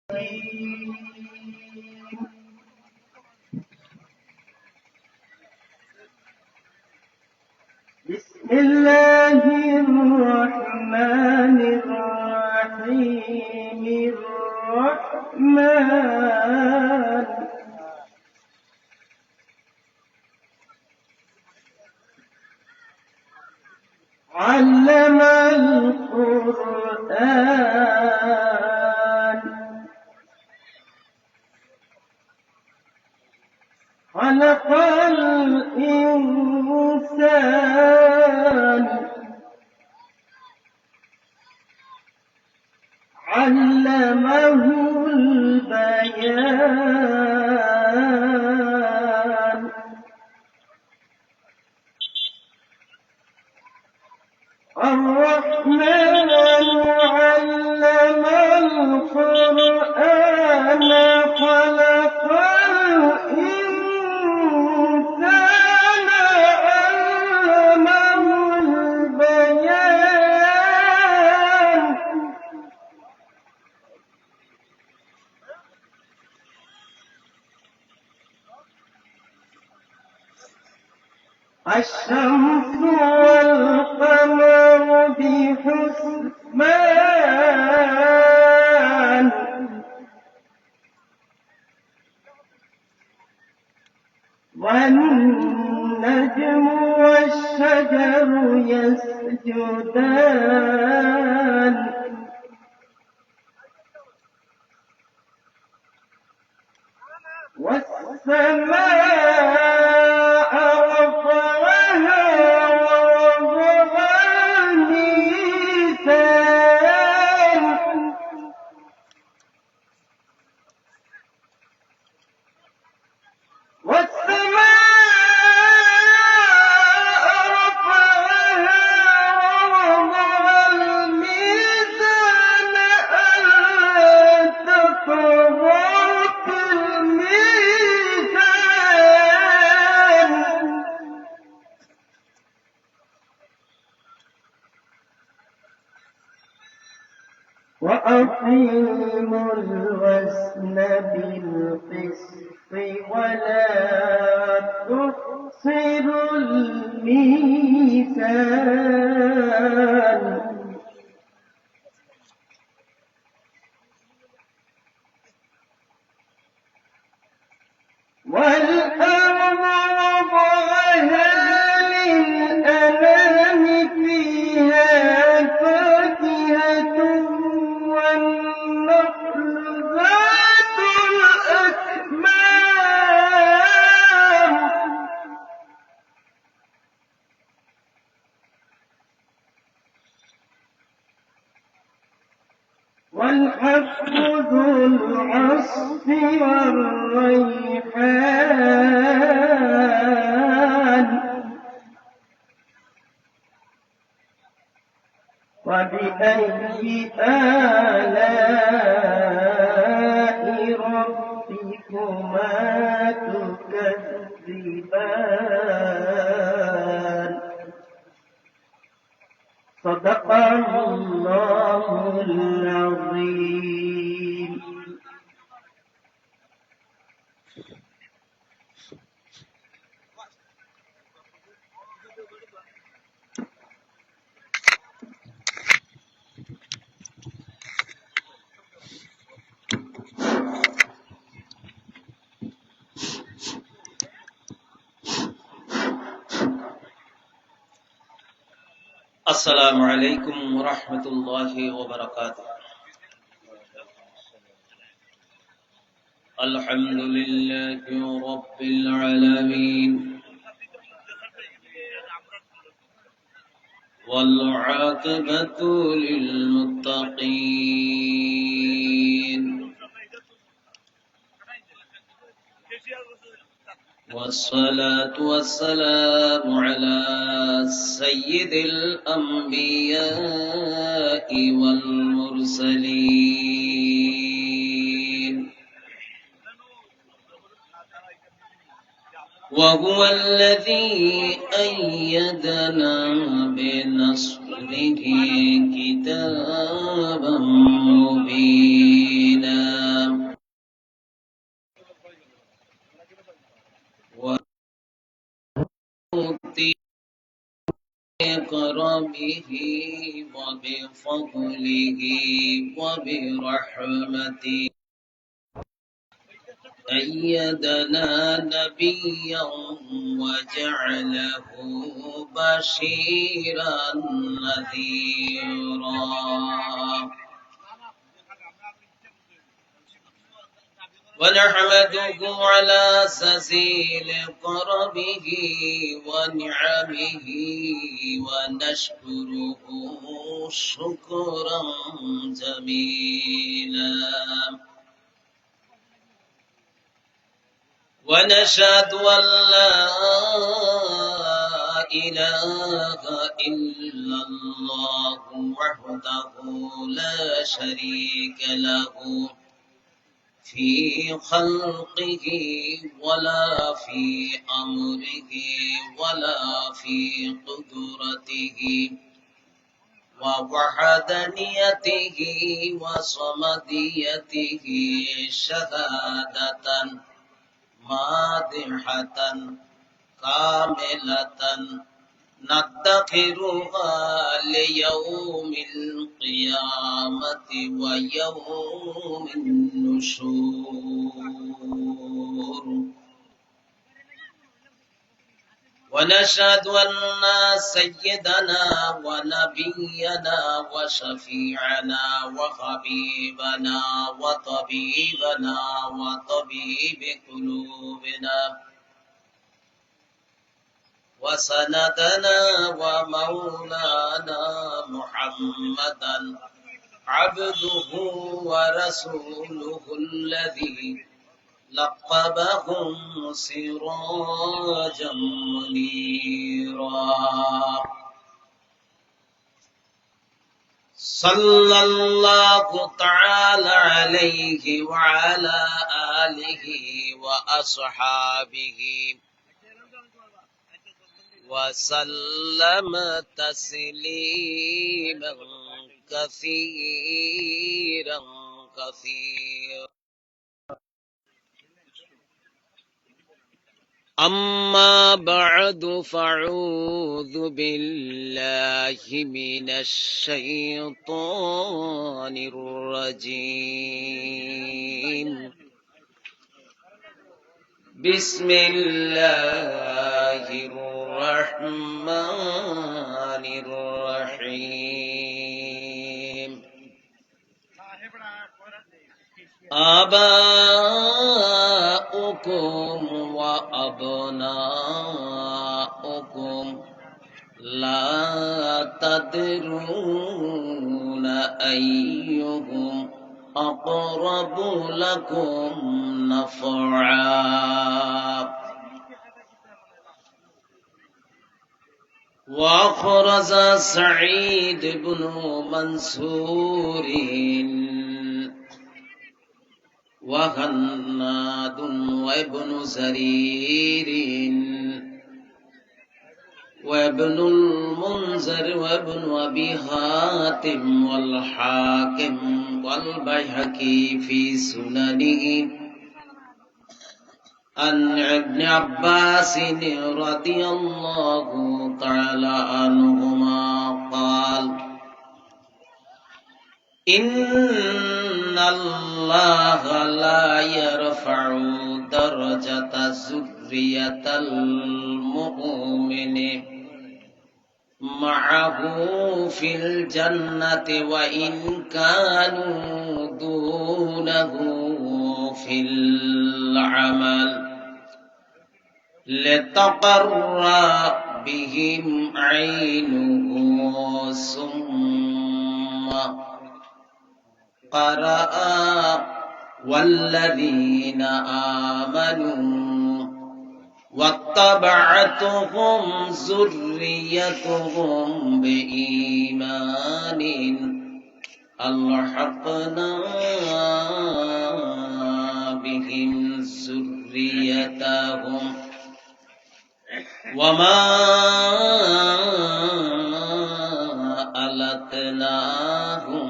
بسم الله الرحمن الرحيم الرحمن علم القرآن خلق الإنسان علمه البيان الرحمن علم القرآن خلق الإنسان علمه البيان الشمس والقمر بحسبان والنجم والشجر يسجدان والسماء رفعها ووضع الميزان وأقيموا الوزن بالقسط ولا تخسروا الميزان والأرض وضعها للأنام فيها فاكهة والنخل ذات الأكمام والحب ذو العصف والريحان وبأي آلاء ربكما تكذبان صدق الله العظيم. السلام عليكم ورحمة الله وبركاته. الحمد لله رب العالمين والعاقبة للمتقين والصلاة والسلام على سيد الأنبياء والمرسلين وهو الذي أيدنا بنصره كتابا مبينا بكرمه وبفضله وبرحمته أيدنا نبيا وجعله بشيرا نذيرا ونحمده على سزيل كرمه ونعمه ونشكره شكرا جميلا ونشهد أن لا إله إلا الله وحده لا شريك له في خلقه ولا في أمره ولا في قدرته ووحدانيته وصمديته شهادة مادحة كاملة ندخرها ليوم القيامة ويوم النشور ونشهد أن سيدنا ونبينا وشفيعنا وحبيبنا وطبيبنا وطبيب قلوبنا وسندنا ومولانا محمدا عبده ورسوله الذي لقبهم سراجا منيرا صلى الله تعالى عليه وعلى آله وأصحابه وسلم تسليما كثيرا كثيرا أما بعد فأعوذ بالله من الشيطان الرجيم بسم الله الرحمن الرحيم آباؤكم وأبناؤكم لا تدرون أيهم أقرب لكم نفعا وأخرج سعيد بن منصور وهناد وابن زرير وابن المنذر وابن أبي حاتم والحاكم والبيهقي في سننه عن ابن عباس رضي الله تعالى عنهما قال إن الله لا يرفع درجة ذرية المؤمن معه في الجنة وإن كانوا دونه في العمل لتقر بهم عينه ثم قرأ والذين آمنوا واتبعتهم ذريتهم بإيمان ألحقنا بهم ذريتهم وما ألتناهم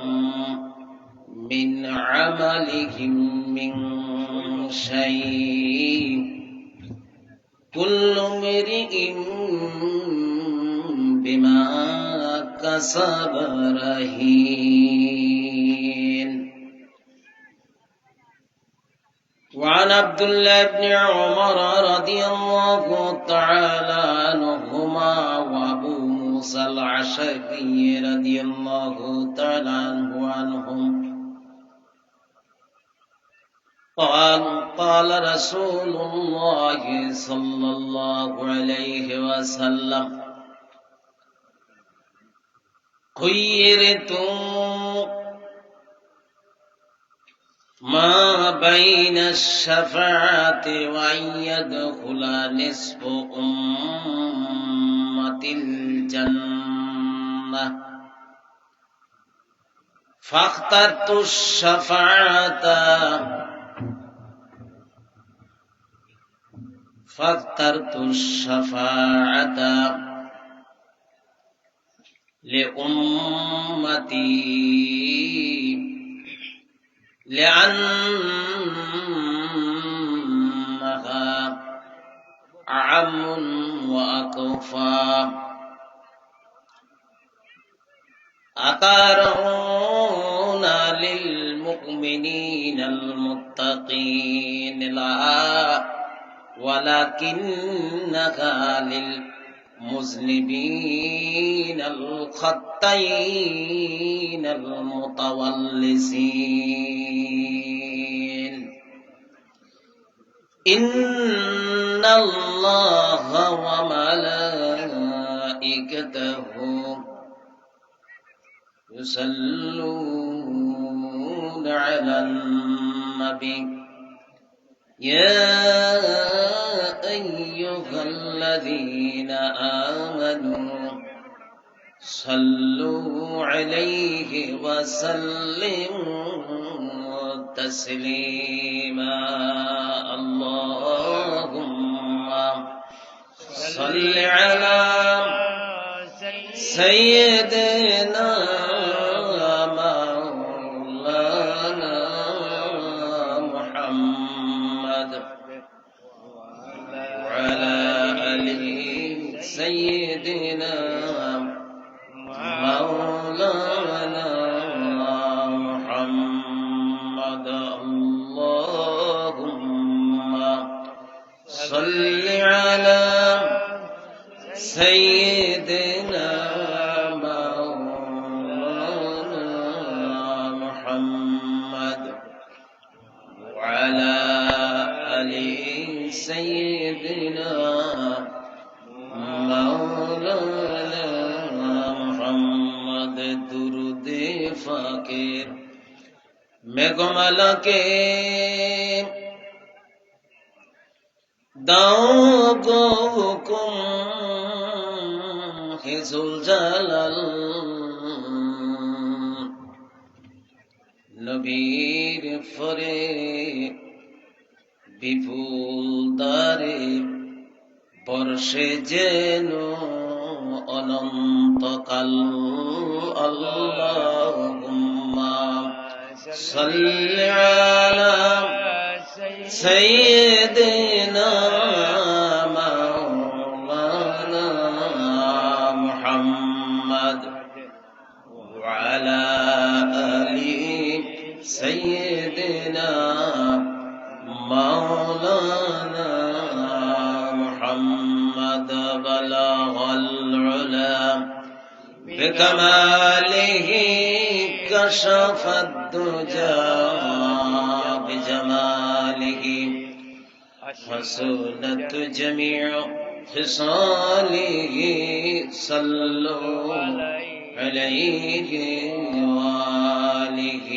من عملهم من شيء كل امرئ بما كسب رهين. وعن عبد الله بن عمر رضي الله تعالى عنهما وابو موسى الأشعري رضي الله تعالى عنهم قال رسول الله صلى الله عليه وسلم: خيرت ما بين الشفاعة وأن يدخل نصف أمة الجنة فاخترت الشفاعة لأمتي لأنها أعم وأكفى. أترون للمؤمنين المتقين لا ولكنها للمذنبين الخطين المتولسين. إن الله وملائكته يصلون على النبي يا أيها الذين آمنوا صلوا عليه وسلموا تسليما. اللهم صل على سيدنا مولانا محمد وعلى آل سيدنا مولانا محمد. اللهم صل على سيدنا مولانا محمد وعلى آل سيدنا مولانا محمد. درود فقیر মেঘমালা কে দাও গো হুকুম হিজুল জালাল নবীর ফরে বিপুল দারে বর্ষে যেন অনন্তকাল। আল্লাহুম্মা সাল্লি আলা সাইয়্যিদিনা মাওলানা মুহাম্মদ ওয়া আলা আলি সাইয়্যিদিনা মাওলানা মুহাম্মদ। বালাগাল উলা বিকামালিহি কাশাফাদ দুজা বিজামালিহি حسنت جميع خصاله صلوا عليه وآله.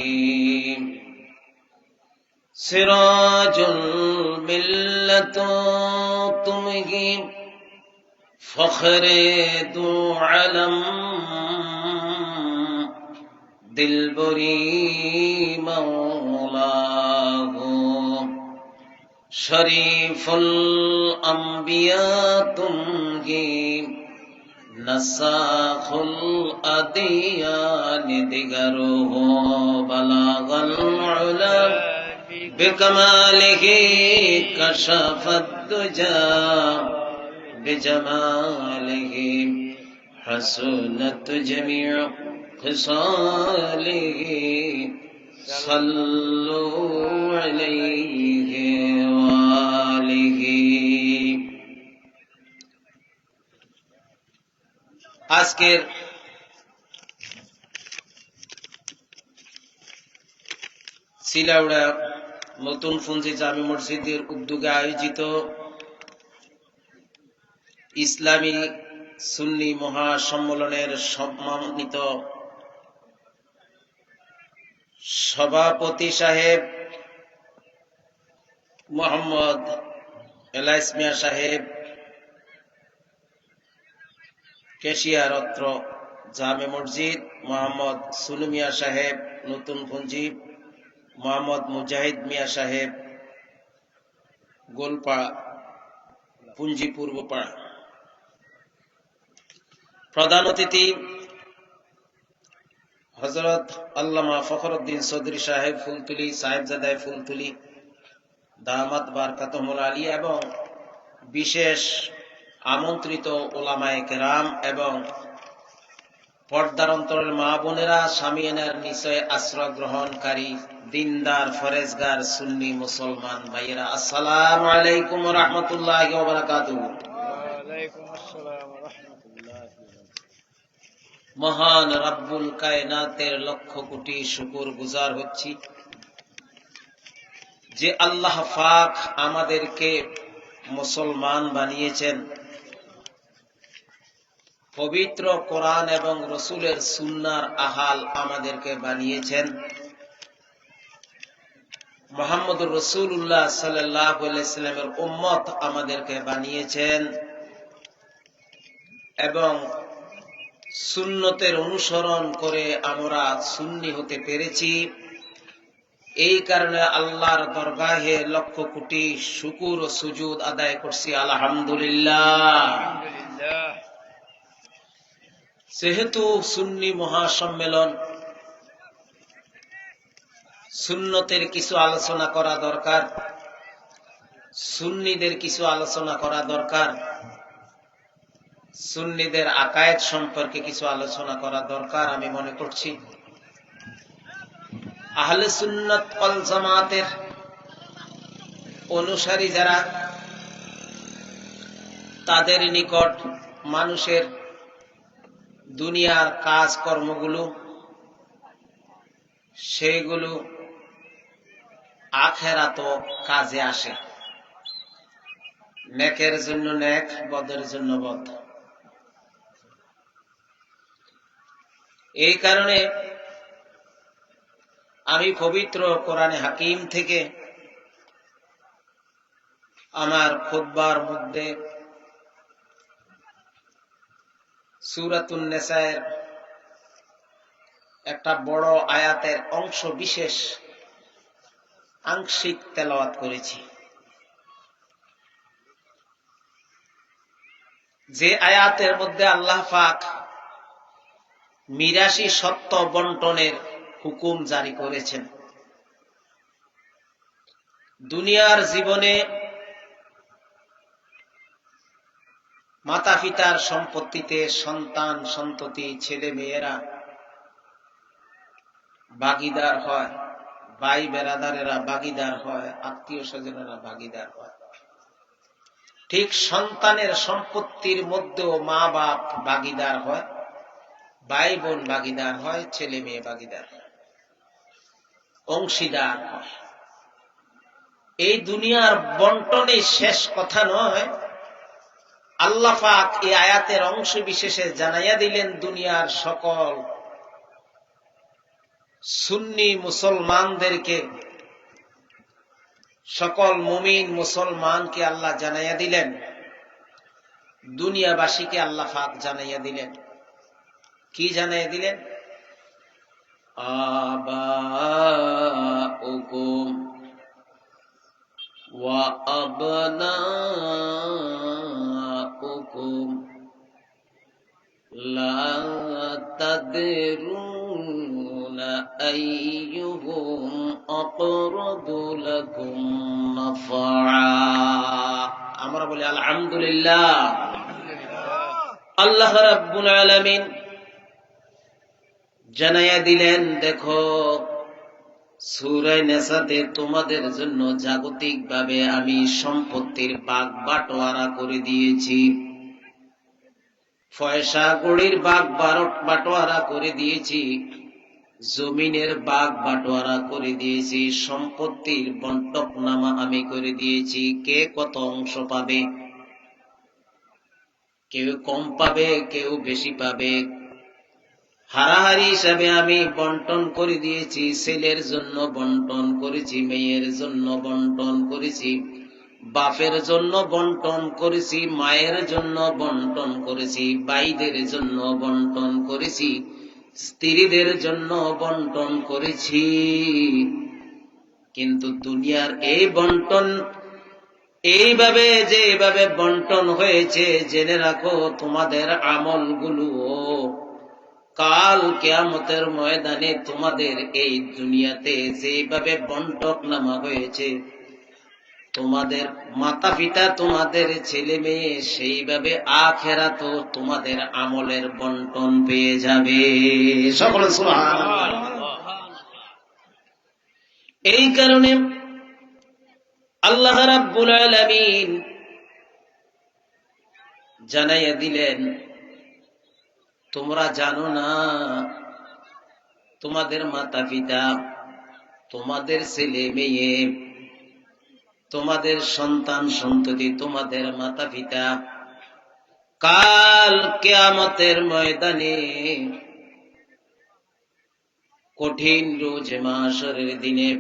سراج الملة تمہی فخر دو علم دل بری مولاه شریف الانبیاء تمہی نساخ الادیان دیگر ہو. بلغ العلا بکمالہ کشف الدجا بجمالہ حسنت جميع خصاله صلوا عليه وآله আজকের সিলাউড়া নতুন ফুঞ্জি জামে মসজিদের উদ্যোগে আয়োজিত ইসলামী সুন্নি মহাসম্মেলনের সম্মানিত সভাপতি সাহেব মোহাম্মদ এলাইস মিয়া সাহেব, কেশিয়ার অত্র জামে মসজিদ মোহাম্মদ সুনু মিয়া সাহেব নতুন পুঞ্জি, মোহাম্মদ মুজাহিদ মিয়া সাহেব গোলপাড়া পুঞ্জি পূর্বপাড়া। প্রধান অতিথি হযরত আল্লামা ফখরুদ্দিন চৌধুরী সাহেব ফুলতুলি, সাহেবজাদায় ফুলতুলি দামাত বারকাতুহুল আলিয়া, এবং বিশেষ আমন্ত্রিত উলামায়ে কেরাম এবং পর্দার অন্তরের মা বোনেরা, সামিয়ানার নিচে আশ্রয় গ্রহণকারী দিনদার ফরেজগার সুন্নি মুসলমান ভাইয়েরা, আসসালামু আলাইকুম ওয়া রাহমাতুল্লাহি ওয়া বারাকাতুহু। মহান রাব্বুল কায়নাতের লক্ষ কোটি শুকর গুজার হচ্ছি যে আল্লাহ পাক আমাদেরকে মুসলমান বানিয়েছেন, পবিত্র কোরআন এবং রসুলের সুন্নাহর আহাল আমাদেরকে বানিয়েছেন, মুহাম্মদুর রাসূলুল্লাহ সাল্লাল্লাহু আলাইহি সাল্লামের উম্মত আমাদেরকে বানিয়েছেন এবং সুন্নতের অনুসরণ করে আমরা সুন্নি হতে পেরেছি। এই কারণে আল্লাহর দরগাহে লক্ষ কোটি শুকুর ও সুজুদ আদায় করছি, আলহামদুলিল্লাহ। যেহেতু সুন্নি মহাসম্মেলন, সুন্নতের কিছু আলোচনা করা দরকার, সুন্নিদের কিছু আলোচনা করা দরকার, সুন্নিদের আকায়েদ সম্পর্কে কিছু আলোচনা করা দরকার। আমি মনে করছি আহলে সুন্নাত ওয়াল জামাতের অনুসারী যারা, তাদের নিকট মানুষের দুনিয়ার কাজ কর্মগুলো, সেগুলো আখিরাতেও কাজে আসে। নেকের জন্য নেক, বদের জন্য বদ। এই কারণে আমি পবিত্র কোরআনে হাকিম থেকে আমার খুতবার মধ্যে সূরাতুন নিসায়ের একটা বড় আয়াতের অংশ বিশেষ আংশিক তেলাওয়াত করেছি, যে আয়াতের মধ্যে আল্লাহ পাক মিরাশি সত্য বন্টনের হুকুম জারি করেছেন। দুনিয়ার জীবনে মাতা পিতার সম্পত্তিতে সন্তান সন্ততি ছেলে মেয়েরা ভাগীদার হয়, ভাই বেরাদারেরা ভাগীদার হয়, আত্মীয় স্বজনেরা ভাগীদার হয়। ঠিক সন্তানের সম্পত্তির মধ্যেও মা বাপ ভাগীদার হয়, ভাই বোন ভাগীদার হয়, ছেলে মেয়ে ভাগীদার হয়, অংশীদার হয়। এই দুনিয়ার বন্টনে শেষ কথা নয়, আল্লাহ পাক এই আয়াতের অংশ বিশেষে জানাইয়া দিলেন দুনিয়ার সকল সুন্নি মুসলমানদেরকে, সকল মুমিন মুসলমানকে আল্লাহ জানাইয়া দিলেন, দুনিয়াবাসীকে আল্লাহ পাক জানাইয়া দিলেন। কি জানাইয়া দিলেন? আবাউকুম ওয়া আবনাউকুম লা তাদরুনা আইয়ুহুম আকরাবু লাকুম নাফআ। আমরা বলি আলহামদুলিল্লাহ। আল্লাহ রাব্বুল আলামিন জানাইয়া দিলেন, দেখো সূরা নিসাতে তোমাদের জন্য জাগতিকভাবে আমি সম্পত্তির ভাগ বাটোয়ারা করে দিয়েছি, পয়সা কড়ির ভাগ বাটোয়ারা করে দিয়েছি, জমিনের ভাগ বাটোয়ারা করে দিয়েছি, সম্পত্তির বন্টকনামা আমি করে দিয়েছি। কে কত অংশ পাবে, কেউ কম পাবে, কেউ বেশি পাবে। হারাহারি হিসাবে আমি বন্টন করে দিয়েছি। ছেলের জন্য বন্টন করেছি, মেয়ের জন্য বন্টন করেছি, বাপের জন্য বন্টন করেছি, মায়ের জন্য বন্টন করেছি, ভাইদের জন্য বন্টন করেছি, স্ত্রীদের জন্য বন্টন করেছি। কিন্তু দুনিয়ার এই বন্টন এইভাবে যেভাবে বন্টন হয়েছে, জেনে রাখো তোমাদের আমলগুলো কাল কিয়ামতের ময়দানে তোমাদের এই দুনিয়াতে যেভাবে বন্টক নামা হয়েছে, তোমাদের মাতা পিতা, তোমাদের ছেলে মেয়ে সেইভাবে আখিরাতেও তোমাদের আমলের বন্টন পেয়ে যাবে। সকলে সুবহানাল্লাহ। এই কারণে আল্লাহ রাব্বুল আলামিন জানাইয়া দিলেন, তোমরা জানো না তোমাদের মাতা পিতা, তোমাদের ছেলে মেয়ে, তোমাদের সন্তান সন্ততি, তোমাদের মাতা পিতা কাল কিয়ামতের ময়দানে কঠিন রোজ মাহশরের দিনে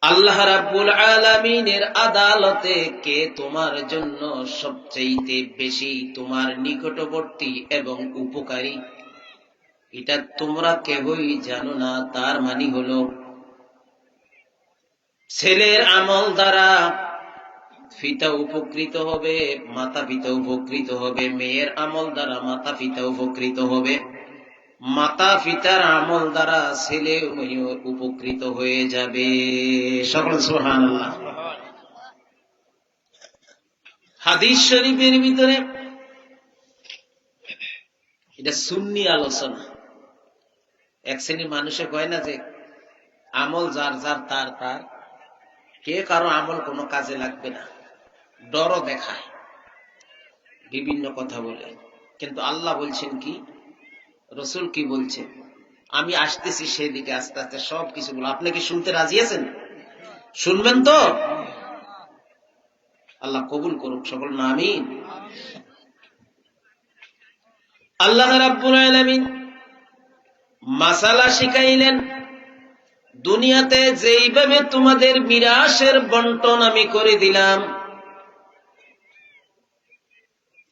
আল্লাহ রাব্বুল আলামিনের আদালতে কে তোমার জন্য সবচেয়ে বেশি তোমার নিকটবর্তী এবং উপকারী, এটা তোমরা কেউই জানো না। তার মানে হলো, ছেলের আমল দ্বারা পিতা উপকৃত হবে, মাতা পিতা উপকৃত হবে, মেয়ের আমল দ্বারা মাতা পিতা উপকৃত হবে, মাতা পিতার আমল দ্বারা ছেলে উপকৃত হয়ে যাবে। সকল সুবহানাল্লাহ। হাদিস শরীফের ভিতরে এটা সুন্নি আলোচনা। এক শ্রেণীর মানুষে কয় না যে আমল যার যার তার তার, কে কারো আমল কোনো কাজে লাগবে না, ডরও দেখায়, বিভিন্ন কথা বলে। কিন্তু আল্লাহ বলছেন কি, রসুল কি বলছে, আমি আসতেছি সেদিকে আস্তে আস্তে সবকিছু বলো। আপনি কি শুনতে রাজি আছেন? শুনবেন তো? আল্লাহ কবুল করুক, সকল না আমিন। আল্লাহ রাব্বুল আলামিন মাসালা শিখাইলেন, দুনিয়াতে যেইভাবে তোমাদের মিরাসের বন্টন আমি করে দিলাম,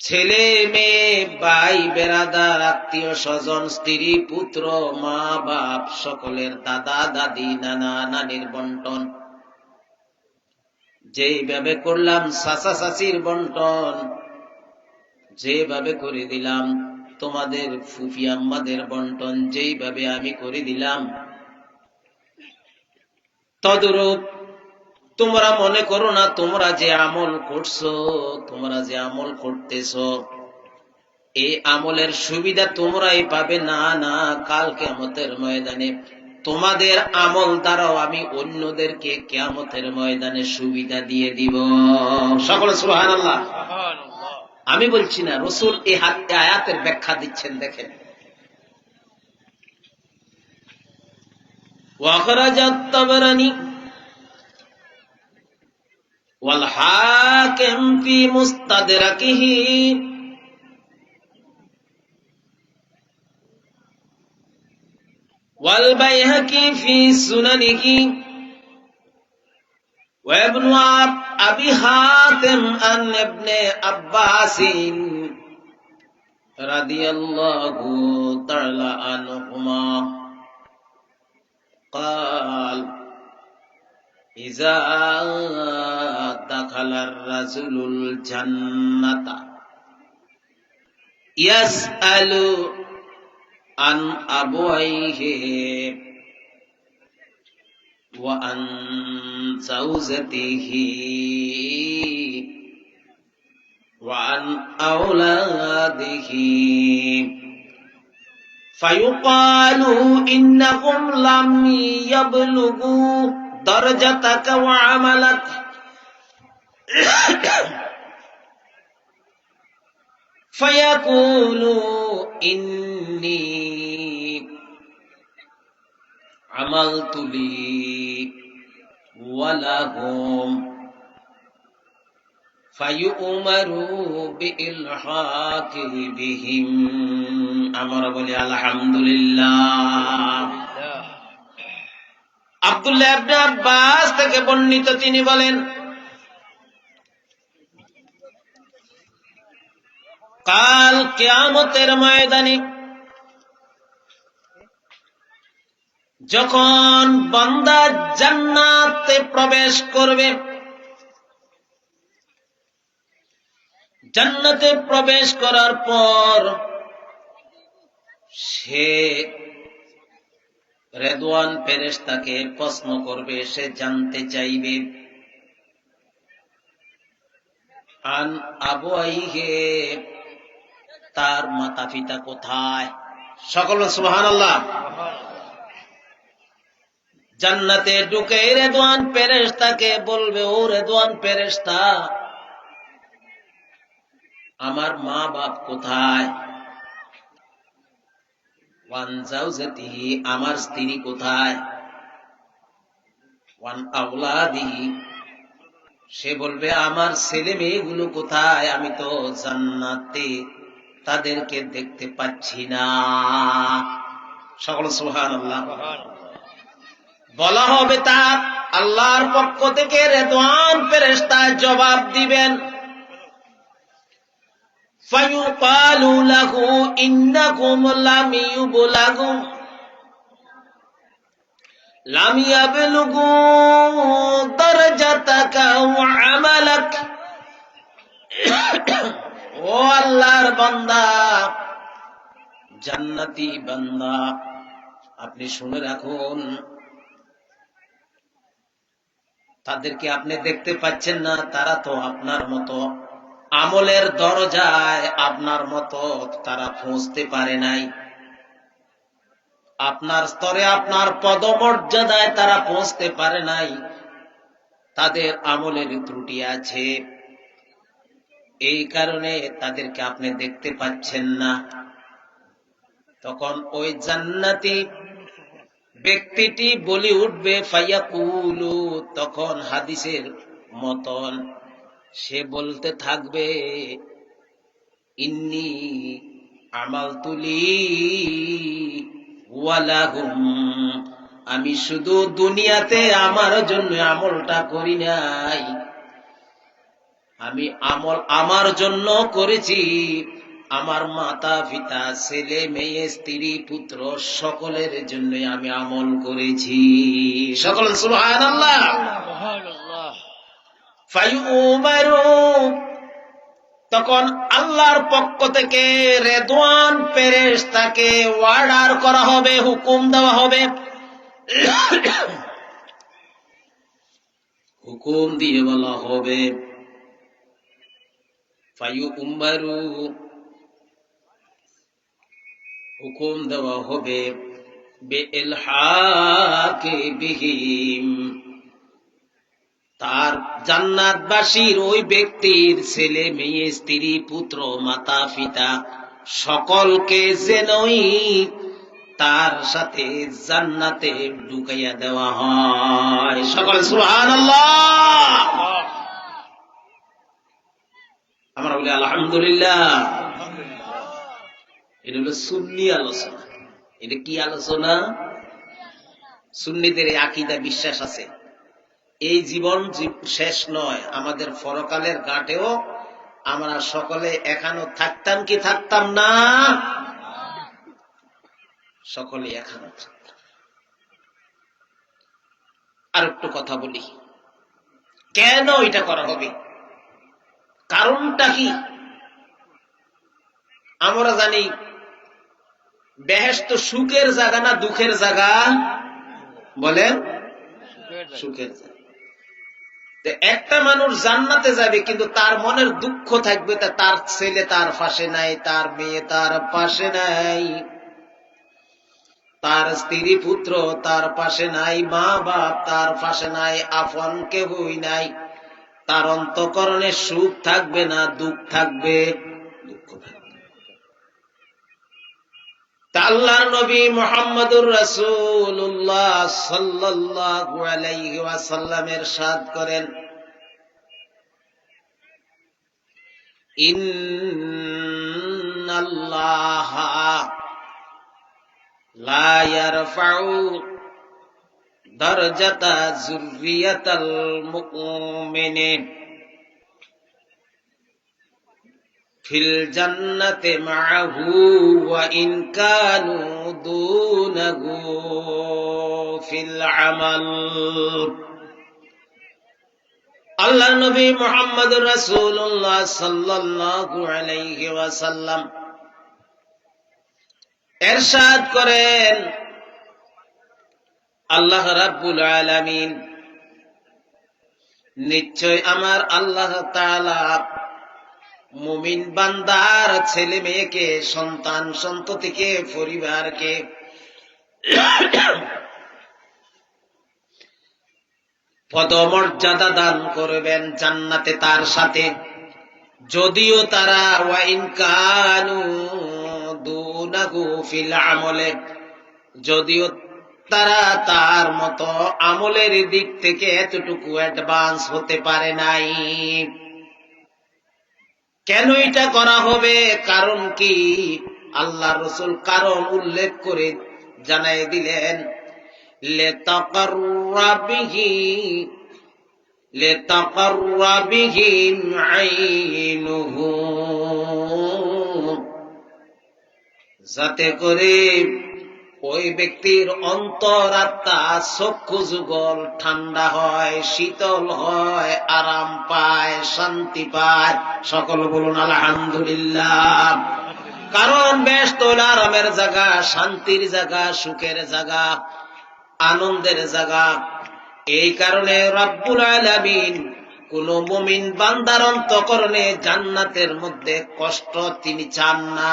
ছেলে মেয়ে, ভাই বেরাদার, আত্মীয় স্বজন, স্ত্রী পুত্র, মা বাপ, সকলের দাদা দাদি, নানা নানির বন্টন যেভাবে করলাম, চাচা চাচির বন্টন যেভাবে করে দিলাম, তোমাদের ফুফি আম্মাদের বন্টন যেইভাবে আমি করে দিলাম, তদরূপ তোমরা মনে করো না তোমরা যে আমল করছো, তোমরা যে আমল করতেছ, এই আমলের সুবিধা তোমরাই পাবে না। না, কাল কিয়ামতের ময়দানে তোমাদের আমল দ্বারাও আমি অন্যদেরকে কিয়ামতের ময়দানে সুবিধা দিয়ে দিব। সকলে সুবহানাল্লাহ। আমি বলছি না, রাসূল এই আয়াতের ব্যাখ্যা দিচ্ছেন। দেখেন, ওয়াখরাজাত তাবরানী ওয়াল হাকিম ফি মুস্তাদরাকিহি ওয়াল বাইহাকি ফি সুনানিহি ওয়া ইবনু আবি হাতিম আন ইবনে আব্বাস রাদিয়াল্লাহু তাআলা আনহুমা قال إذا دخل الرجل الجنة يسأل عن أبويه وعن زوجته وعن أولاده فيقال إنهم لم يبلغوا درجتك وعملك فيقول إني عملت لي ولهم فيؤمر بإلحاق بهم আমরা বলি আলহামদুলিল্লাহ। আব্দুল্লাহ ইবনে আব্বাস থেকে বর্ণিত, তিনি বলেন কাল কিয়ামতের ময়দানে যখন বান্দা জান্নাতে প্রবেশ করবে, জান্নাতে প্রবেশ করার পর সে রেদওয়ান ফেরেশতাকে প্রশ্ন করবে, সে জানতে চাইবে আন আবওয়াইহি, তার মাতা পিতা কোথায়। সকল সুবহানাল্লাহ। জান্নাতে ঢুকে রেদওয়ান ফেরেশতাকে বলবে, ও রেদওয়ান ফেরেশতা, আমার মা বাপ কোথায়। ওয়ান জাওজাতিহি, আমার স্ত্রী কোথায়। ওয়ান আওলাদিহি, সে বলবে আমার ছেলে মেয়েগুলো কোথায়, আমি তো জান্নাতে তাদেরকে দেখতে পাচ্ছি না। সকল সুবহানাল্লাহ। বলা হবে তার আল্লাহর পক্ষ থেকে রেদওয়ান ফেরেশতা জবাব দিবেন, فَيُقَالُ لَهُ إِنَّكُمْ لَمْ يَبْلُغُوا دَرَجَتَكَ وَعَمَلَكَ। ও আল্লাহর বান্দা, জান্নাতি বান্দা, আপনি শুনে রাখুন, তাদেরকে আপনি দেখতে পাচ্ছেন না, তারা তো আপনার মতো আমলের দরজায় আপনার মতো তারা পৌঁছতে পারে নাই। আপনার স্তরে, আপনার পদমর্যাদায় তারা পৌঁছতে পারে নাই, তাদের আমলের ত্রুটি আছে, এই কারণে তাদেরকে আপনি দেখতে পাচ্ছেন না। তখন ওই জান্নাতি ব্যক্তিটি বলে উঠবে, ফায়াকুলু, তখন হাদিসের মতন সে বলতে থাকবে, ইন্নী আমালতুলি ওয়ালাহুম, আমি শুধু দুনিয়াতে আমার জন্য আমলটা করি নাই, আমি আমল আমার জন্য করেছি, আমার মাতা পিতা ছেলে মেয়ে স্ত্রী পুত্র সকলের জন্য আমি আমল করেছি। সকল সুবহানাল্লাহ। ফায়ুমারু, তখন আল্লাহর পক্ষ থেকে রেদওয়ান ফেরেশতাকে অর্ডার করা হবে, হুকুম দেওয়া হবে, হুকুম দিয়ে বলা হবে, ফায়ুমারু, হুকুম দেওয়া হবে, বিইলহাকি বিহিম, তার জান্নাতবাসীর ওই ব্যক্তির ছেলে মেয়ে স্ত্রী পুত্র মাতা পিতা সকলকে যেনই তার সাথে জান্নাতে ঢুকাইয়া দেওয়া হয়। সকল সুবহানাল্লাহ। আমরা বলি আলহামদুলিল্লাহ। এটা হলো সুন্নি আলোচনা। এটা কি আলোচনা? সুন্নিদের আকীদা বিশ্বাস আছে, এই জীবন শেষ নয়, আমাদের পরকালের ঘাটেও আমরা সকলে এখানে থাকতাম কি থাকতাম না? সকলে এখানে থাকতাম। আর একটু কথা বলি, কেন এটা করা হবে, কারণটা কি? আমরা জানি বেহেশত সুখের জায়গা না দুঃখের জায়গা? বলেন সুখের জায়গা। একটা মানুষ জান্নাতে যাবে কিন্তু তার মনের দুঃখ থাকবে, তার ছেলে তার পাশে নাই, তার মেয়ে তার পাশে নাই, তার স্ত্রী পুত্র তার পাশে নাই, মা বাপ তার পাশে নাই, আপন কেউই নাই। তার অন্তঃকরণে সুখ থাকবে না, দুঃখ থাকবে, দুঃখ থাকবে। আল্লাহর নবী মুহাম্মদুর রাসূলুল্লাহ সাল্লাল্লাহু আলাইহি ওয়াসাল্লাম ইরশাদ করেন, ইন্নাল্লাহা লা ইয়ারফাউ দারজাতা যুররিয়াতাল মুমিনিন ফিল জান্নাতি মা'হু ওয়া ইন কানু দুনাহু ফিল আমাল। আল্লাহর নবী মুহাম্মদুর রাসূলুল্লাহ সাল্লাল্লাহু আলাইহি ওয়াসাল্লাম ইরশাদ করেন, আল্লাহ রাব্বুল আলামিন নিশ্চয় আমার আল্লাহ তাআলা মুমিন বান্দার ছেলে মেয়েকে, সন্তান সন্ততিকে, পরিবারকে পদমর্যাদা দান করবেন জান্নাতে তার সাথে, যদিও তারা ওয়া ইন কানু দুনাহু ফিল আমলে, যদিও তারা তার মতো আমলের দিক থেকে এতটুকু অ্যাডভান্স হতে পারে নাই। কেন এটা করা হবে? কারণ কি? আল্লাহ রাসূল কারণ উল্লেখ করে জানাই দিলেন, লিতাকাররাবিহিম আইনুহু, যাতে করে ওই ব্যক্তির অন্তরাত্মা, চক্ষু যুগল ঠান্ডা হয়, শীতল হয়, আরাম পায়, শান্তি পায়। সকল বলুন আলহামদুলিল্লাহ। কারণ বেহেশত আরামের জায়গা, শান্তির জায়গা, সুখের জায়গা, আনন্দের জায়গা। এই কারণে রব্বুল আলামিন কোন মুমিন বান্দার অন্তঃকরণে জান্নাতের মধ্যে কষ্ট তিনি চান না,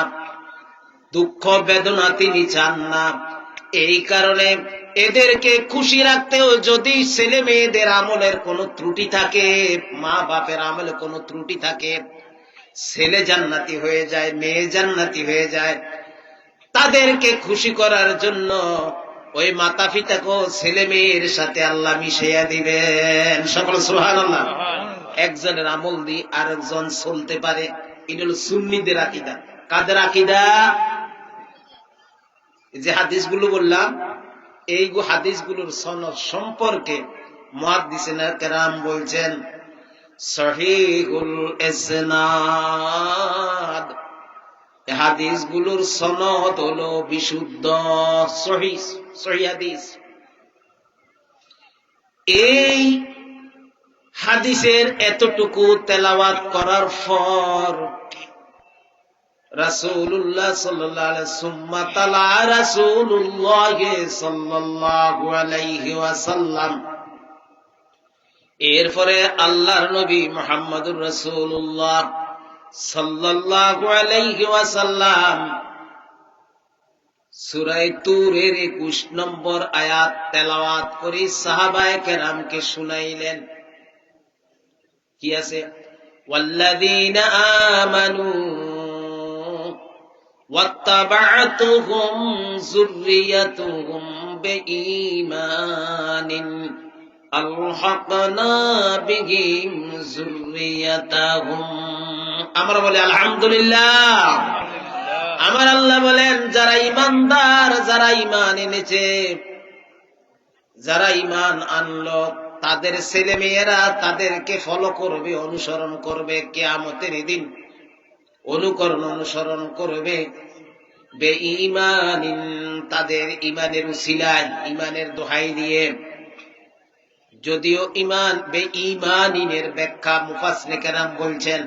দুঃখ বেদনা তিনি চান না। এই কারণে এদেরকে খুশি রাখতেও যদি ছেলে মেয়েদের আমলের কোনো ত্রুটি থাকে, মা বাপের আমলে কোনো ত্রুটি থাকে, ছেলে জান্নাতি হয়ে যায়, মেয়ে জান্নাতি হয়ে যায়, তাদেরকে খুশি করার জন্য ওই মাতা পিতাকেও ছেলে মেয়ের সাথে আল্লাহ মিশিয়ে দিবেন। সকল সুবহানাল্লাহ। একজনের আমল দিয়ে আরেকজন চলতে পারে, এটা হলো সুন্নিদের আকীদা। কাদের আকীদা? যে হাদিসগুলো বললাম, এই হাদিসগুলোর সনদ সম্পর্কে মুহাদ্দিসিনে কেরাম বলছেন সহিহুল ইসনাদ, হাদিসগুলোর সনদ হলো বিশুদ্ধ, সহিহ হাদিস। এই হাদিসের এতটুকু তেলাওয়াত করার পর রাসূলুল্লাহ সাল্লাল্লাহু আলাইহি সুম্মা তালা রাসূলুল্লাহ সাল্লাল্লাহু আলাইহি ওয়াসাল্লাম, এরপরে আল্লাহর নবী মুহাম্মদুর রাসূলুল্লাহ সাল্লাল্লাহু আলাইহি ওয়াসাল্লাম সূরা তূরের 21 নম্বর আয়াত তেলাওয়াত করে সাহাবায়ে কেরামকে শুনাইলেন। কি আছে? ওয়াল্লাযীনা আমানু ওয়াত্তাবা'তুহুম যুররিয়াতুহুম বিঈমানিন আলহাকনা বিহিম যুররিয়াতাহুম। আমরা বলি আলহামদুলিল্লাহ। আমার আল্লাহ বলেন, যারা ঈমানদার, যারা ঈমান এনেছে, যারা ঈমান আনলো, তাদের ছেলে মেয়েরা তাদেরকে ফলো করবে, অনুসরণ করবে, কিয়ামতের দিন অনুকরণ অনুসরণ করবে। বেঈমানিন, তাদের ঈমানের উসিলায়, ঈমানের দোহাই দিয়ে। যদিও ঈমান বেঈমানিনের ব্যাখ্যা মুফাসসিরে কেরাম বলছেন,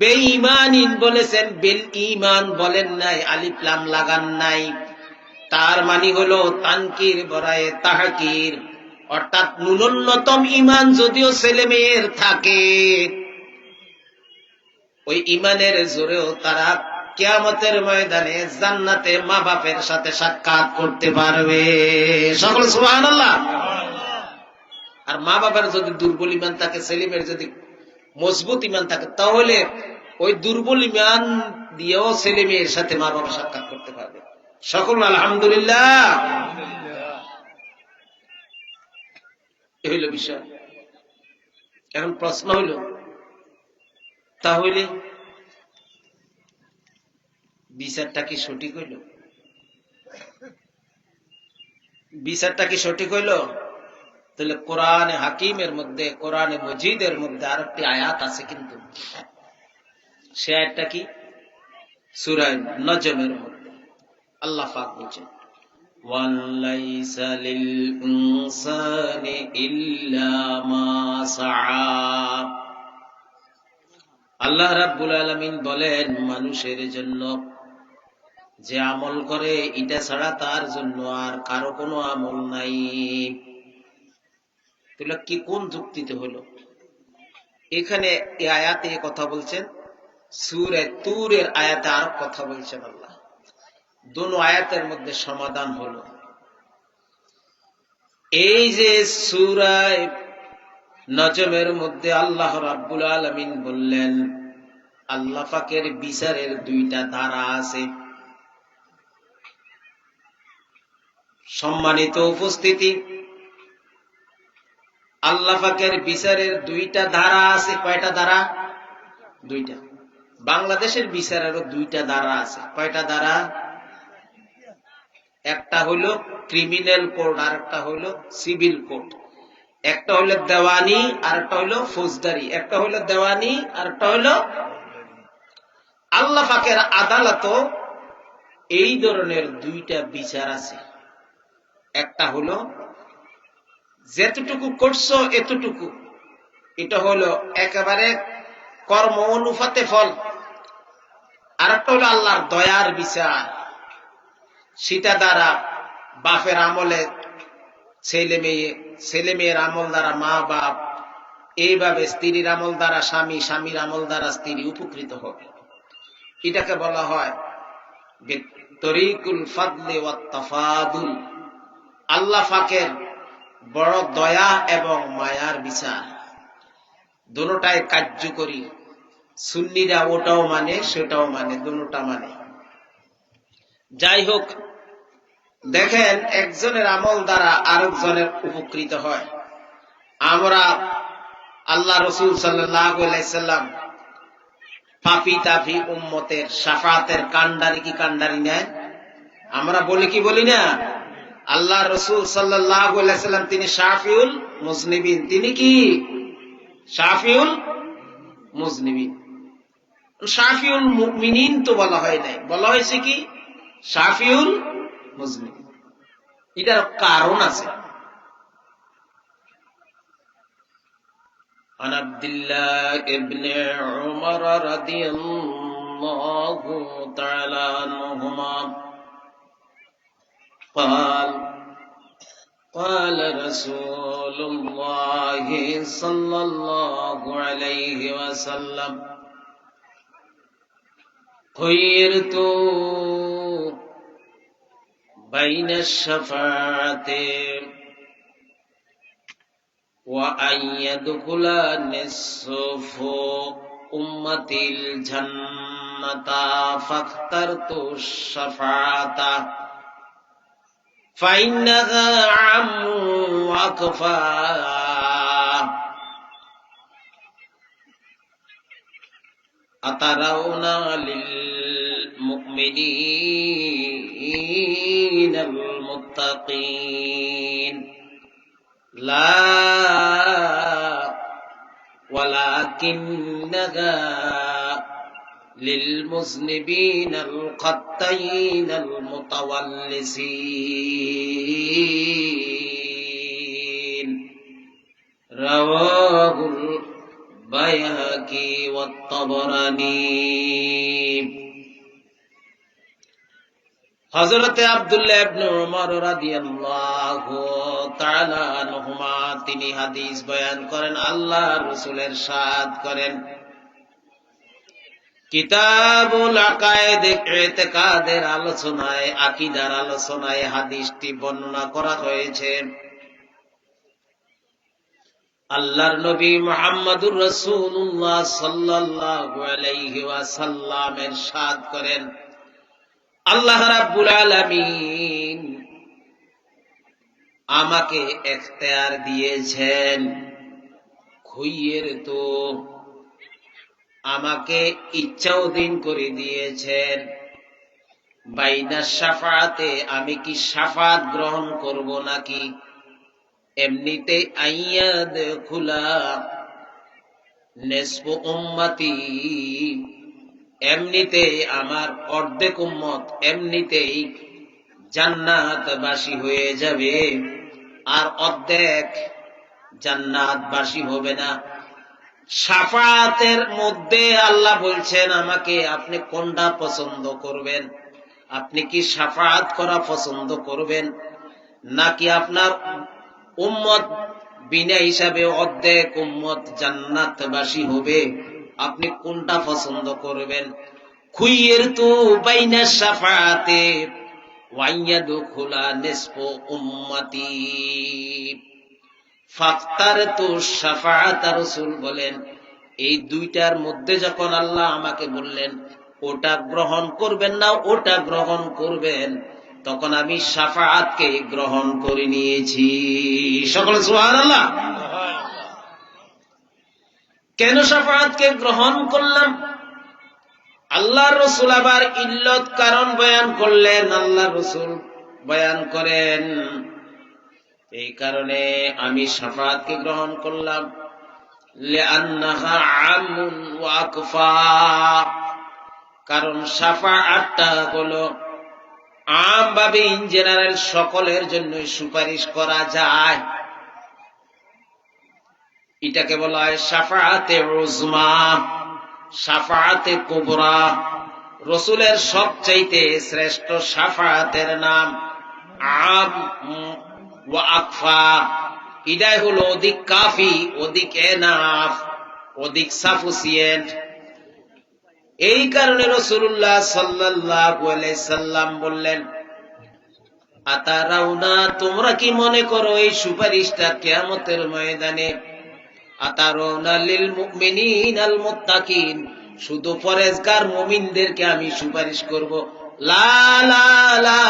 বেঈমানিন বলেছেন, বিল ঈমান বলেন নাই, আলিফ লাম লাগান নাই। তার মানে হলো তানকির বরায়ে তাহকির, অর্থাৎ ন্যূনতম ঈমান যদিও ছেলে মেয়ের থাকে, ওই ঈমানের জোরেও তারা কিয়ামতের ময়দানে জান্নাতে মা বাপের সাথে সাক্ষাৎ করতে পারবে। সকল সুবহানাল্লাহ। আর মা বাবার যদি দুর্বল ঈমান থাকে, ছেলে মেয়ের যদি মজবুত ঈমান থাকে, তাহলে ওই দুর্বল ঈমান দিয়েও ছেলে মেয়ের সাথে মা বাবা সাক্ষাৎ করতে পারবে। সকল আলহামদুলিল্লাহ। এই হইল বিষয়। এখন প্রশ্ন হইল, তাহলে বিচারটা কি সঠিক হইল? বিচারটা কি সঠিক হইল? তাহলে কোরআনে হাকিমের মধ্যে, কোরআনে মজিদের মধ্যে আরেকটি আয়াত আছে, কিন্তু সে আয়াতটা কি? সূরা নজমের মধ্যে আল্লাহ পাক বলেন, ওয়ালাইসা লিল ইনসানি ইল্লা মা সাআ। আল্লাহ রাব্বুল আলামিন বলেন, মানুষের জন্য যে আমল করে এটা ছাড়া তার জন্য আর কারো কোনো আমল নাই। তাহলে কি কোন যুক্তিতে হলো? এখানে এই আয়াতে কথা বলছেন, সূরা তুরের আয়াতে আর কথা বলছেন আল্লাহ। দুটো আয়াতের মধ্যে সমাধান হলো। এই যে সূরা নজমের মধ্যে আল্লাহ রাব্বুল আলামিন বললেন, আল্লাহ পাকের বিচারের দুইটা ধারা আছে। সম্মানিত উপস্থিতি, আল্লাহ পাকের বিচারের দুইটা ধারা আছে। কয়টা ধারা? দুইটা। বাংলাদেশের বিচারেরও দুইটা ধারা আছে। কয়টা ধারা? একটা হইল ক্রিমিনাল কোড, আর একটা হইল সিভিল কোড। একটা হইল দেওয়ানি, আর একটা হইল ফৌজদারি। একটা হইল দেওয়ানি, আর একটা হইল। আল্লাহ পাকের আদালত এই ধরনের দুইটা বিচার আছে। একটা হলো যেতটুকু করছো এতটুকু, এটা হলো একেবারে কর্ম অনুপাতে ফল। আর একটা হলো আল্লাহর দয়ার বিচার, সেটা দ্বারা বাপের আমলে ছেলে মেয়ে, ছেলে মেয়ের আমল দ্বারা মা বাপ, এইভাবে স্ত্রীর আমল দ্বারা স্বামী, স্বামীর আমল দ্বারা স্ত্রী উপকৃত হবে। এটাকে বলা হয় তরিকুল ফাদলি ওয়াত তাফাদুল। আল্লাহ পাকের বড় দয়া এবং মায়ার বিচার, দুটোটাই কার্যকরী। সুন্নিরা ওটাও মানে, সেটাও মানে, দুটোটা মানে। যাই হোক, দেখেন একজনের আমল দ্বারা আরেকজনের উপকৃত হয়। আমরা আল্লাহ রাসূল সাল্লাল্লাহু আলাইহি সাল্লাম পাপী তাপী উম্মতের শাফাতের কান্ডারি কি কান্ডারি নেয়? আমরা বলি কি বলি না? আল্লাহ রাসূল সাল্লাল্লাহু আলাইহি সাল্লাম তিনি শাফিউল মুজনিবিন। তিনি কি? শাফিউল মুজনিবিন। শাফিউল মুমিনিন তো বলা হয় নাই, বলা হয়েছে কি শাফিউল মুজনিবিন। এটার কারণ আছে। عن عبد الله ابن عمر رضي الله تعالى عنهما قال قال رسول الله صلى الله عليه وسلم خيرت بين الشفاعة وأن يدخل نصف أمتي الجنة فاخترت الشفاعة فإنها عم وأكفى أترون للمؤمنين المتقين لا ولكنها للمذنبين القطين المتولسين رواه البيهقي والطبراني। হযরতে আব্দুল্লাহ ইবনে উমর রাদিয়াল্লাহু তাআলা আনহুমা তিনি হাদিস বয়ান করেন, আল্লাহর রাসূলের ইরশাদ করেন, কিতাবুল আকায়েদ ইতিকাদের আলোচনায়, আকীদার আলোচনায় হাদিসটি বর্ণনা করা হয়েছে। আল্লাহর নবী মুহাম্মদুর রাসূলুল্লাহ সাল্লাল্লাহু আলাইহি ওয়াসাল্লাম ইরশাদ করেন, আল্লাহ রাব্বুল আলামিন আমাকে এখতিয়ার দিয়েছেন, খুইয়ের তো আমাকে ইচ্ছা অধীন করে দিয়েছেন, বাইনা শাফাআতে আমি কি শাফাত গ্রহণ করব নাকি এমনিতে আইয়াদ খুলা নিসফু উম্মতি, এমনিতে আমার অর্ধেক উম্মত এমনিতেই জান্নাতবাসী হয়ে যাবে, আর অর্ধেক জান্নাতবাসী হবে না। শাফাতের মধ্যে আল্লাহ বলছেন আমাকে আপনি কোনটা পছন্দ করবেন, আপনি কি শাফাত করা পছন্দ করবেন নাকি আপনার উম্মত বিনা হিসাবে অর্ধেক উম্মত জান্নাতবাসী হবে, আপনি কোনটা পছন্দ করবেন? খুইরতু বাইনা শাফাআতে ওয়া ইয়াদখুলা নিসফু উম্মতি ফাখতারতু শাফাআত। রাসূল বলেন এই দুইটার মধ্যে যখন আল্লাহ আমাকে বললেন ওটা গ্রহণ করবেন না ওটা গ্রহণ করবেন, তখন আমি শাফাআতকে গ্রহণ করে নিয়েছি। সকলে সুবহানাল্লাহ। কেন শাফাআতকে গ্রহণ করলাম? আল্লাহর রাসূল আবার ইল্লত কারণ বয়ান করলেন। আল্লাহর রাসূল বয়ান করেন এই কারণে আমি শাফাআতকে গ্রহণ করলাম, লিআন্নাহা আমুন ওয়া আকফা, কারণ শাফাআতটা হলো আম ভাবে ইন জেনারেল সকলের জন্য সুপারিশ করা যায়, এটাকে বলা হয় শাফাআতে উজমা, শাফাআতে কুবরা। রাসূলের সবচাইতে শ্রেষ্ঠ শাফাআতের নাম আম ওয়া আকফা, এটাই হলো অধিক কাফি, অধিক এনাফ, অধিক সাফিসিয়েন্ট। এই কারণে রাসূলুল্লাহ সাল্লাল্লাহু আলাইহি সাল্লাম বললেন, আতারাউনা, তোমরা কি মনে করো এই সুপারিশটা কিয়ামতের ময়দানে আতারাউনা লিল মুমিনিনাল মুত্তাকিন, শুধু পরেজগার মুমিনদেরকে আমি সুপারিশ করব? লা লা লা,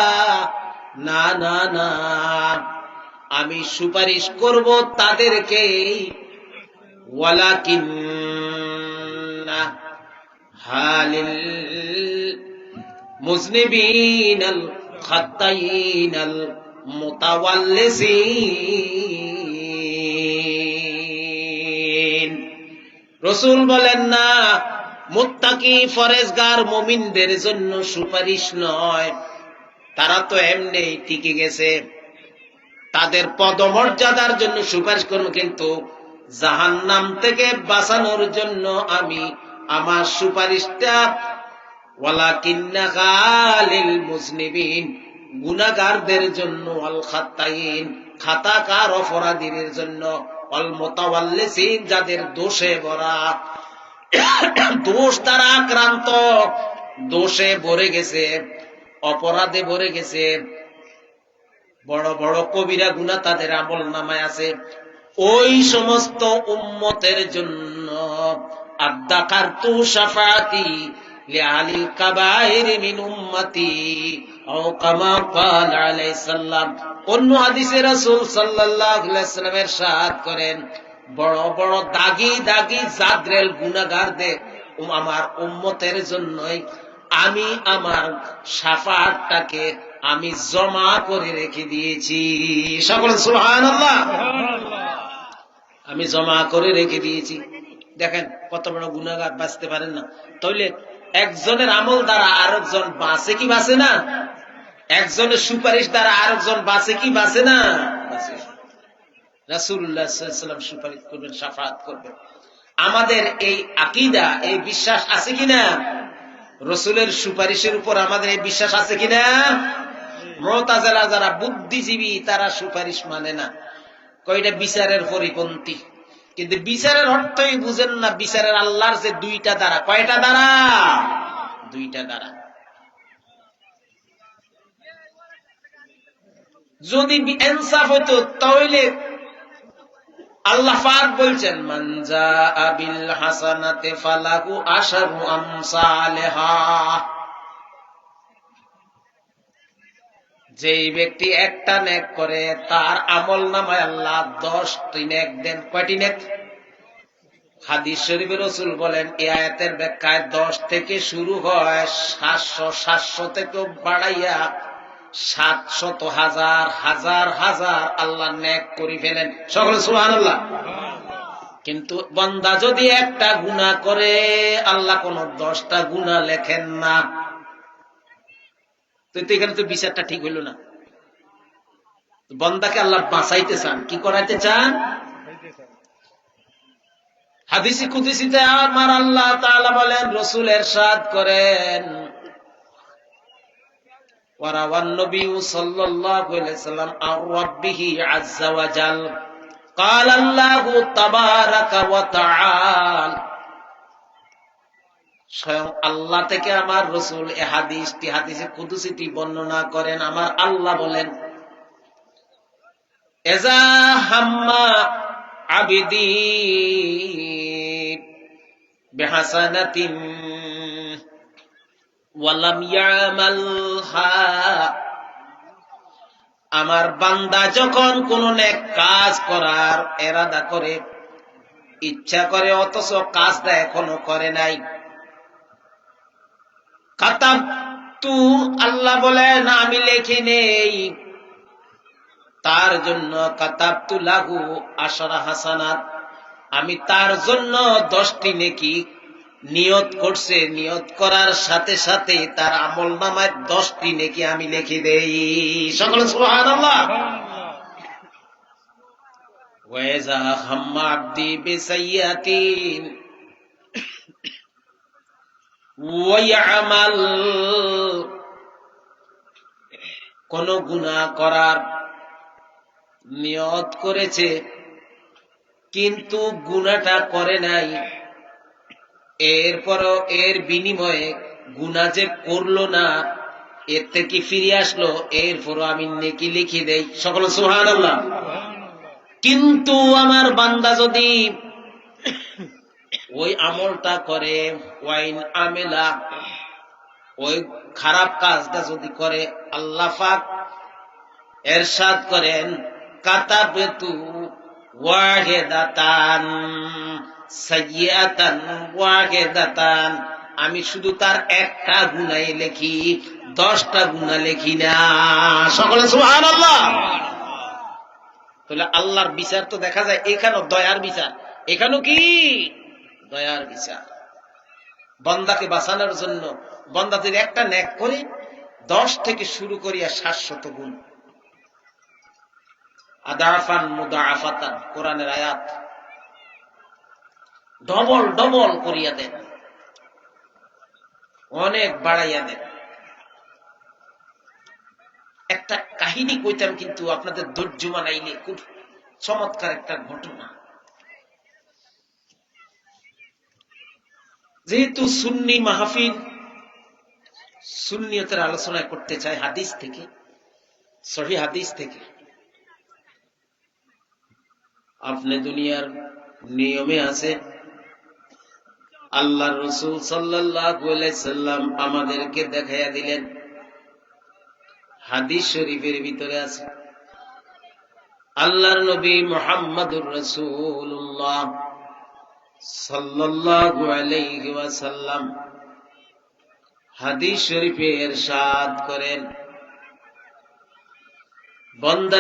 না না না, আমি সুপারিশ করব তাদেরকে ওয়ালাকিন্না হালিল মুজনিবিনাল খাত্তাইনাল মুতাওয়াল্লিসিন। রাসূল বলেন না মুত্তাকি ফরেজগার মুমিনদের জন্য সুপারিশ নয়, তারা তো এমনি টিকে গেছে, তাদের পদমর্যাদার জন্য সুপারিশ করব, কিন্তু জাহান্নাম থেকে বাঁচানোর জন্য আমি আমার সুপারিশটা ওয়ালাকিন্না গালিল মুজনিবিন, গুনাহগারদের জন্য, আল খাত্তাইন, খাতাকার অপরাধীদের জন্য, আল মুতাওয়াল্লিসিন, যাদের দোষে ভরা, দোষ দ্বারা আক্রান্ত, দোষে ভরে গেছে, অপরাধে ভরে গেছে, বড় বড় কবিরা গুনাহ তাদের আমল নামায় আছে, ওই সমস্ত উম্মতের জন্য আদাকারতু শাফাআতি লিআলিল কাবাইর মিন উম্মতি আও কামা ক্বাল আলাইহিস সালাম। অন্য হাদিসে রাসূল সাল্লাল্লাহু আলাইহি ওয়াসাল্লাম ইরশাদ করেন, বড় বড় দাগি দাগি জাদরেল গুনাহগারদের আমার উম্মতের জন্যই আমি আমার শাফাআতটাকে আমি জমা করে রেখে দিয়েছি। সকলে সুবহানাল্লাহ। আমি জমা করে রেখে দিয়েছি। দেখেন কত বড় গুনাহগার বাঁচতে পারেন না, তাহলে একজনের আমল দ্বারা আরেকজন বাঁচে কি বাঁচে না? একজনের সুপারিশ দ্বারা আরেকজন বাঁচে কি বাঁচে না? রাসূলুল্লাহ সাল্লাল্লাহু আলাইহি ওয়াসাল্লাম সুপারিশ করবেন, শাফাআত করবেন। আমাদের এই আকীদা, এই বিশ্বাস আছে কিনা? রসুলের সুপারিশের উপর আমাদের এই বিশ্বাস আছে কিনা? মুতাজিলা যারা বুদ্ধিজীবী তারা সুপারিশ মানে না, কয়টা বিচারের পরিপন্থী। কিন্তু বিচারের অর্থই বুঝেন না, বিচারের আল্লাহর যে দুইটা দ্বারা, কয়টা দ্বারা? দুইটা দ্বারা। যদি ইনসাফ হইতো তাহলে আল্লাহ পাক বলছেন মান জাআ বিল হাসানাতি ফালাহু আশরু আমসালিহা, যেই ব্যক্তি একটা নেক করে তার আমলনামায় আল্লাহ 10টি নেক দেন। কয়টি নেক? হাদিস শরীফে রাসূল বলেন এই আয়াতের ব্যাখ্যায় 10 থেকে শুরু হয় 700 থেকে বাড়াইয়া 700 হাজার হাজার হাজার আল্লাহ নেক করে ফেলেন। সকলে সুবহানাল্লাহ। কিন্তু বান্দা যদি একটা গুনাহ করে আল্লাহ কোন 10টা গুনাহ লেখেন না। তো এখানে তো বিচারটা ঠিক হইল না। বান্দাকে আল্লাহ বাঁচাইতে চান, কি করাইতে চান? হাদিসে কুদসিতে আমার আল্লাহ তাআলা বলেন, রাসূল ইরশাদ করেন ওয়ারাওয়ান নবী সাল্লাল্লাহু আলাইহি ওয়াসাল্লাম আর রাব্বিহি আযজা ওয়া জাল قال الله تبارك وتعالى, স্বয়ং আল্লাহ থেকে আমার রাসূল এই হাদিসটি হাদিসে কুদসিটি বর্ণনা করেন। আমার আল্লাহ বলেন এজা হাম্মা আবিদি বিহাসানাতিন ওয়ালাম ইয়ামালহা, আমার বান্দা যখন কোন নেক কাজ করার ইরাদা করে, ইচ্ছা করে, অথচ কাজটা এখনো করে নাই, কাতাবতু, আল্লাহ বলেন আমি লিখি নেই তার জন্য, কাতাবতু লাহু আশরা হাসানাত, আমি তার জন্য 10টি নেকি নিয়ত করছে, নিয়ত করার সাথে সাথে তার আমলনামায় 10টি নেকি আমি লিখে দেই। সকলে সুবহানাল্লাহ। ওয়াইজা হাম্মা আবদি বিসাইয়াতিন ওয়া ইয়ামাল, কোন গুনাহ করার নিয়ত করেছে কিন্তু গুনাহটা করে নাই, এরপরও এর বিনিময়ে গুনাহ যে করলো না এর থেকে ফিরে আসলো, এরপরও আমি নেকি লিখে দেই। সকল সুবহানাল্লাহ। কিন্তু আমার বান্দা যদি ওই আমলটা করে, ওয়াইন আমেলা, ওই খারাপ কাজটা যদি করে, আল্লাহ পাক ইরশাদ করেন কাতাবতু ওয়াহিদাতান সাইয়্যাতান ওয়াহিদাতান, আমি শুধু তার একটা গুনাহ লিখি, 10টা গুনাহ লিখি না। সকলে সুবহানাল্লাহ। তাহলে আল্লাহর বিচার তো দেখা যায় এখানেও দয়ার বিচার, এখানেও কি দয়ার বিচার। বান্দাকে বাঁচানোর জন্য বান্দা যদি একটা নেক করে 10 থেকে শুরু করিয়া 700 গুণ, আদাফান মুদাআফাতান, কোরআনের আয়াত, ডবল ডবল করিয়া দেন, অনেক বাড়াইয়া দেন। একটা কাহিনী কইতাম কিন্তু আপনাদের ধৈর্য মানাইলে, খুব চমৎকার একটা ঘটনা। যেহেতু সুন্নি মাহফিল, সুন্নিয়তের আলোচনা করতে চাই হাদিস থেকে, সহিহ হাদিস থেকে। আপনি দুনিয়ার নিয়মে আছে, আল্লাহর রাসূল সাল্লাল্লাহু আলাইহি সাল্লাম আমাদেরকে দেখাইয়া দিলেন, হাদিস শরীফের ভিতরে আছে, আল্লাহর নবী মুহাম্মদুর রাসূলুল্লাহ সাল্লাল্লাহু আলাইহি ওয়াসাল্লাম হাদিস শরীফে ইরশাদ করেন, বান্দা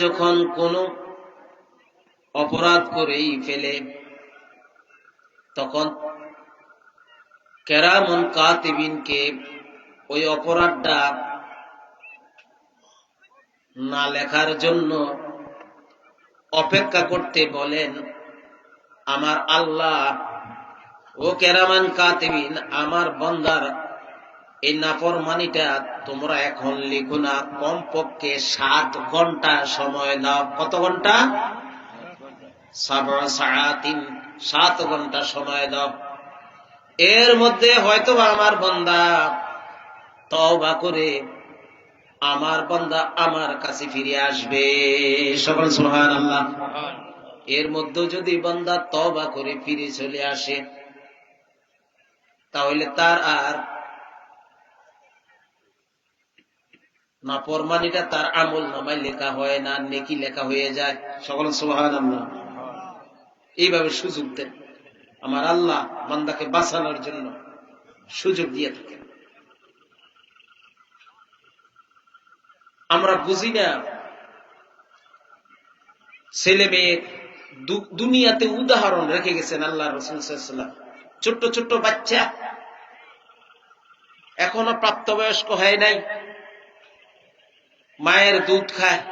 যখন কোন অপরাধ করেই ফেলে, তখন কেরামুন কাতিবিনকে ওই অপরাধটা না লেখার জন্য অপেক্ষা করতে বলেন, আমার আল্লাহ ও কেরামান কাতিবিন, আমার বান্দার এই নাফরমানিটা তোমরা এখন লিখো না, কমপক্ষে 7 ঘন্টা সময় দাও। কত ঘন্টা? 7 ঘন্টা সময় দাও। এর মধ্যে হয়তো আমার বান্দা তওবা করে আমার বান্দা আমার কাছে ফিরে আসবে। সকল সুবহানাল্লাহ। এর মধ্যে যদি বান্দা তওবা করে ফিরে চলে আসে, তাহলে তার আর নাফরমানিটা তার আমল নামায় লেখা হয় না, নেকি লেখা হয়ে যায়। সকল সুবহানাল্লাহ। এইভাবে সুযোগ দেন আমার আল্লাহ বান্দাকে বাঁচানোর জন্য, সুযোগ দিয়ে থাকেন। আমরা বুঝি না, ছেলে মেয়ে দুনিয়াতে উদাহরণ রেখে গেছেন আল্লাহ রাসূল সাল্লাল্লাহু আলাইহি ওয়াসাল্লাম। ছোট্ট ছোট্ট বাচ্চা, এখনো প্রাপ্তবয়স্ক হয় নাই, মায়ের দুধ খায়,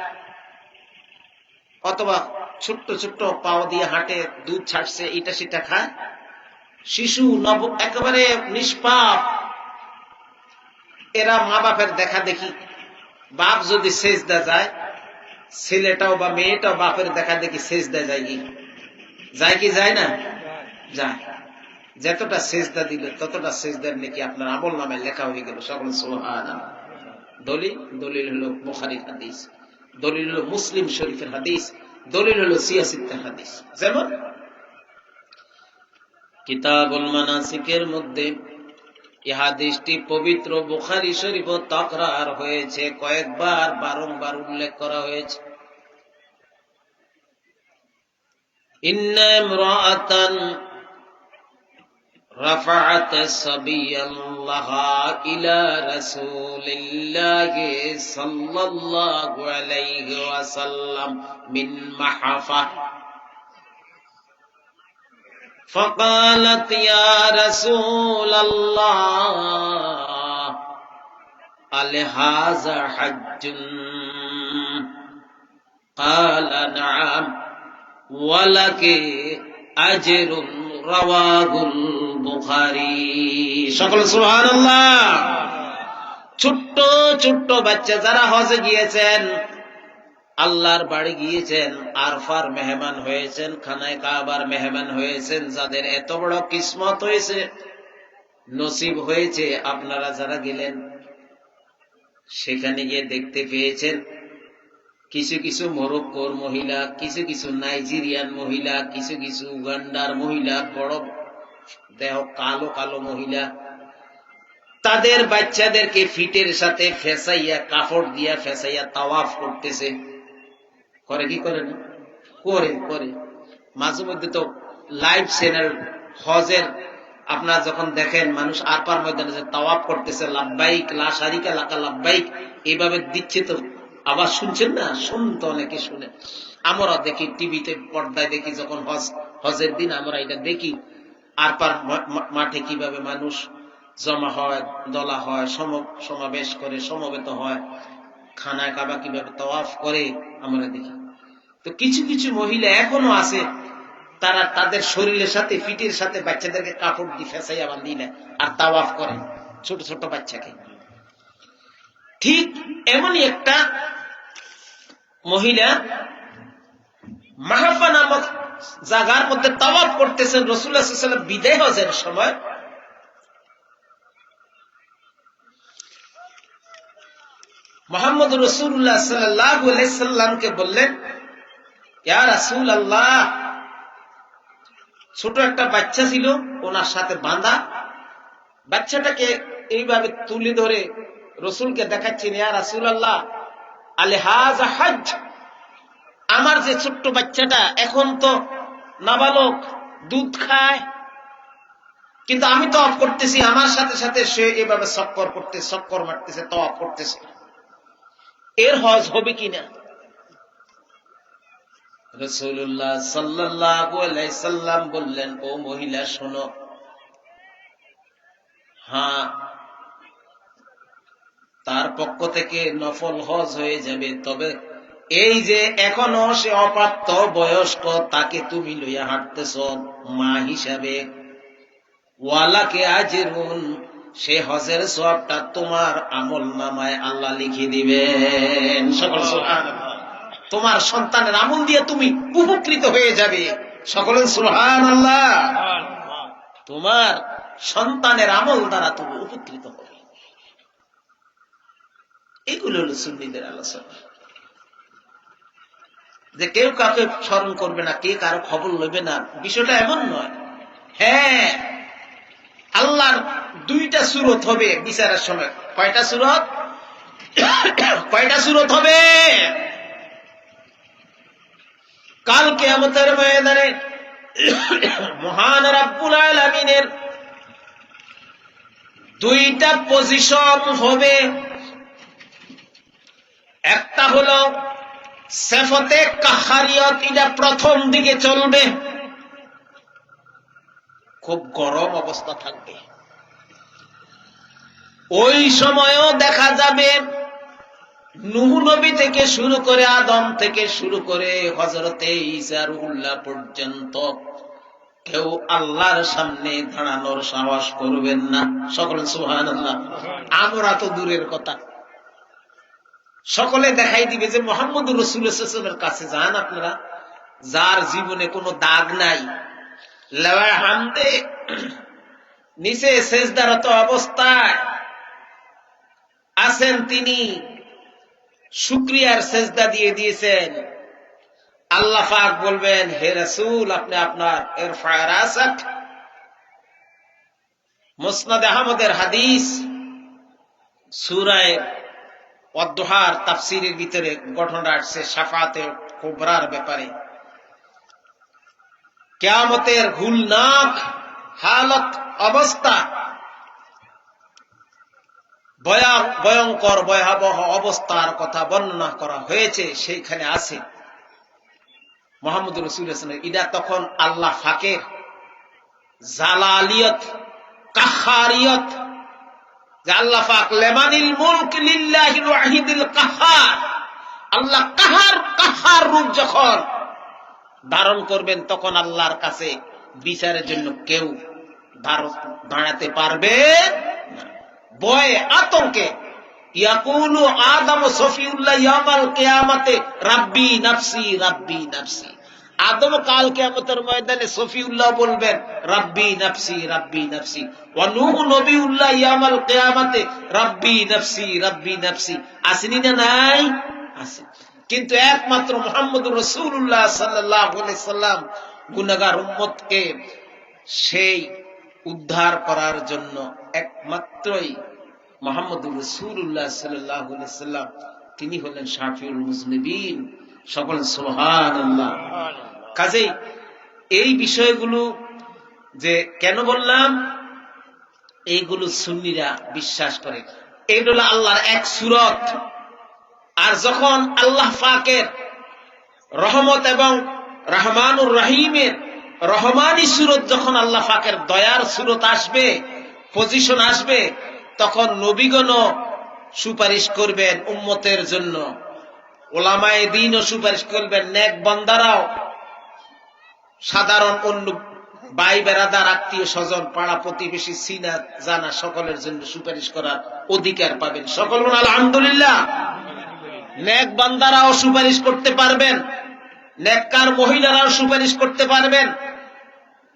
অথবা ছোট্ট ছোট্ট পাও দিয়ে হাঁটে, দুধ ছাড়ছে, এটা সেটা খায়। শিশু একেবারে নিষ্পাপ, এরা মা বাপের দেখা দেখি, বাপ যদি সেজদা যায়, ছেলেটাও বা মেয়েটাও বাপের দেখা দেখি সেজদা যায় কি যায়? কি যায় না? যায়। যতটা সেজদা দিলে ততটা সেজদার নাকি আপনার আমল নামায় লেখা হয়ে গেল। সকল সুবহানাল্লাহ। দলিল হলো বুখারীর হাদিস, দলিল হলো মুসলিম শরীফের হাদিস, দলিল হলো সিয়াসিতের হাদিস। যেমন কিতাবুল মানাসিকের মধ্যে এই হাদিসটি পবিত্র বুখারী শরীফে তাকরার হয়েছে, কয়েকবার বারংবার উল্লেখ করা হয়েছে। ইন্না ইমরাআতান রাফাআত সাবিয়াল্লাহা ইলা রাসূলিল্লাহি সাল্লাল্লাহু আলাইহি ওয়াসাল্লাম মিন মাহাফা فقالت يا رسول الله هل هذا حج؟ قال نعم ولك أجر رواه البخاري। সকল সুবহানাল্লাহ। ছোট্ট ছোট্ট বাচ্চা যারা হজে গিয়েছেন, আল্লাহর বাড়ি গিয়েছেন, আরফার মেহমান হয়েছেন, খানায় কাবার মেহমান হয়েছেন, যাদের এত বড় কিসমত হয়েছে, নসিব হয়েছে, আপনারা যারা গেলেন সেখানে গিয়ে দেখতে পেয়েছেন কিছু কিছু মরক্কোর মহিলা, কিছু কিছু নাইজেরিয়ান মহিলা, কিছু কিছু উগান্ডার মহিলা, বড় দেহ কালো কালো মহিলা, তাদের বাচ্চাদেরকে ফিটের সাথে ফেসাইয়া, কাপড় দিয়া ফেসাইয়া তাওয়াফ করতেছে। করে কি করে না? করে। মাঝে মধ্যে তো লাইভ চ্যানেল হজের আপনারা যখন দেখেন, মানুষ আরপার ময়দানে যে তাওয়াফ করতেছে, লাব্বাইক লা শারিকা লাকা লাব্বাইক এইভাবে দিচ্ছে, তো আবার শুনছেন না? শুনতো অনেকে শুনে, আমরা দেখি টিভিতে, পর্দায় দেখি, যখন হজের দিন আমরা এটা দেখি, আরপার মাঠে কিভাবে মানুষ জমা হয়, দলা হয়, সমাবেশ করে, সমবেত হয়, খানায় কাবা কিভাবে তাওয়াফ করে আমরা দেখি। তো কিছু কিছু মহিলা এখনো আছে, তারা তাদের শরীরের সাথে, ফিটের সাথে বাচ্চাদেরকে কাপড় দিয়ে ফেসাইয়া বান্ধিয়ে নেয় আর তাওয়াফ করে ছোট ছোট বাচ্চাকে। ঠিক এমনই একটা মহিলা মাহাফা নামক জায়গার মধ্যে তাওয়াফ করতেছেন রাসূলুল্লাহ সাল্লাল্লাহু আলাইহি ওয়াসাল্লাম বিদায় হজের সময়। মুহাম্মদ রাসূলুল্লাহ সাল্লাল্লাহু আলাইহি সাল্লামকে বললেন, ইয়া রাসূলুল্লাহ, ছোট একটা বাচ্চা ছিল ওনার সাথে বাঁধা, বাচ্চাটাকে এইভাবে তুলে ধরে রসুলকে দেখাচ্ছেন, ইয়া রাসূলুল্লাহ আলহাযা হজ, আমার যে ছোট্ট বাচ্চাটা এখন তো নাবালক, দুধ খায়, কিন্তু আমি তওয়াফ করতেছি, আমার সাথে সাথে সে এভাবে চক্কর মারতেছে, তওয়াফ করতেছে, এর হজ হবে কিনা? রাসূলুল্লাহ সাল্লাল্লাহু আলাইহি সাল্লাম বললেন, ও মহিলা শোনো, হ্যাঁ, তার পক্ষ থেকে নফল হজ হয়ে যাবে, তবে এই যে এখনো সে অপ্রাপ্ত বয়স্ক, তাকে তুমি লইয়া হাঁটতেছ মা হিসাবে, ওয়ালাকে আজরুন, সে হজের সওয়াবটা তোমার আমল নামায় আল্লাহ লিখে দিবেন। সকল সুবহানাল্লাহ। তোমার সন্তানের আমল দিয়ে তুমি উপকৃত হয়ে যাবে। সকলের সুবহানাল্লাহ। তোমার সন্তানের আমল দ্বারা তুমি উপকৃত হবে। এগুলো হলো সুন্নিদের আলোচনা। যে কেউ কাউকে স্মরণ করবে না, কে কারো খবর লইবে না, বিষয়টা এমন নয়। হ্যাঁ, আল্লাহর দুইটা সূরত হবে বিচারের সময়। কয়টা সূরত? কয়টা সূরত হবে? কাল কিয়ামতের ময়দানে মহান রব্বুল আলামিনের দুইটা পজিশন হবে। একটা হলো সেফতে কাহারিয়ত, এটা প্রথম দিকে চলবে, খুব গরম অবস্থা থাকবে। ওই সময়ও দেখা যাবে নূহ নবী থেকে শুরু করে, আদম থেকে শুরু করে হযরতে ঈসা রুহুল্লাহ পর্যন্ত কেউ আল্লাহর সামনে দাঁড়ানোর সাহস করবেন না। সকলে সুবহানাল্লাহ। আমরা তো দূরের কথা, সকলে দেখাই দিবে যে মুহাম্মদুর রাসূলুল্লাহ সাল্লাল্লাহু আলাইহি ওয়াসাল্লামের কাছে যান আপনারা, যার জীবনে কোনো দাগ নাই, লাওয়া হামদে নিচে সেজদারত অবস্থায় আছেন, তিনি শুকরিয়ার সেজদা দিয়ে দিয়েছেন। আল্লাহ পাক বলবেন, হে রাসূল, আপনি আপনার ইরফা রাসাক। মুসনাদ আহমদের হাদিস, সূরা ওয়াদ-দুহার তাফসীরের ভিতরে ঘটনা আসছে শাফাতে কুবরার ব্যাপারে। কিয়ামতের ঘুলনাক হালত অবস্থা, ভয়ঙ্কর ভয়াবহ অবস্থার কথা বর্ণনা করা হয়েছে, সেইখানে আছে মুহাম্মদুর রাসূলুল্লাহ সাল্লাল্লাহু আলাইহি ওয়াসাল্লাম। এটা তখন আল্লাহ পাকের জালালিয়ত, কাহারিয়ত, যে আল্লাহ পাক লিমানিল মুলক লিল্লাহিল ওয়াহিদিল কাহার, আল্লাহ কাহার রূপ যখন ধারণ করবেন, তখন আল্লাহর কাছে বিচারের জন্য কেউ দাঁড়াতে পারবে না। ভয়ে আতঙ্কে ইয়াকুলু আদম সফিউল্লাহ ইয়াউমাল কিয়ামাতে রাব্বি নাফসি রাব্বি নাফসি। আদম কাল কিয়ামতের ময়দানে সফিউল্লাহ বলবেন রাব্বি নাফসি রাব্বি নাফসি। ওয়া নূহ নবিউল্লাহ ইয়াউমাল কিয়ামাতে রাব্বি নাফসি রাব্বি নাফসি। আসেনি না? নাই, আছে। কিন্তু একমাত্র মুহাম্মদুর রাসূলুল্লাহ সাল্লাল্লাহু আলাইহি সাল্লাম গুনাহগার উম্মতকে সেই উদ্ধার করার জন্য একমাত্রই মুহাম্মদুর রাসূলুল্লাহ সাল্লাল্লাহু আলাইহি সাল্লাম, তিনি হলেন শাফিউল মুজনিবিন। সকল সুবহানাল্লাহ। কাজেই এই বিষয়গুলো যে কেন বললাম, এইগুলো সুন্নিরা বিশ্বাস করে। এইটা হলো আল্লাহর এক সূরত। আর যখন আল্লাহ পাকের রহমত এবং রহমানুর রহিমের রহমানি সূরত, যখন আল্লাহ পাকের দয়ার সূরত আসবে, পজিশন আসবে, তখন নবীগণও সুপারিশ করবেন উম্মতের জন্য, ওলামায়ে দ্বীনও সুপারিশ করবেন, নেক বান্দারাও, সাধারণ অন্য ভাই বেরাদার, আত্মীয় স্বজন, পাড়া প্রতিবেশী, চিনা জানা সকলের জন্য সুপারিশ করার অধিকার পাবেন। সকল বলুন আলহামদুলিল্লাহ। নেক বান্দারাও সুপারিশ করতে পারবেন, নেককার মহিলারাও সুপারিশ করতে পারবেন,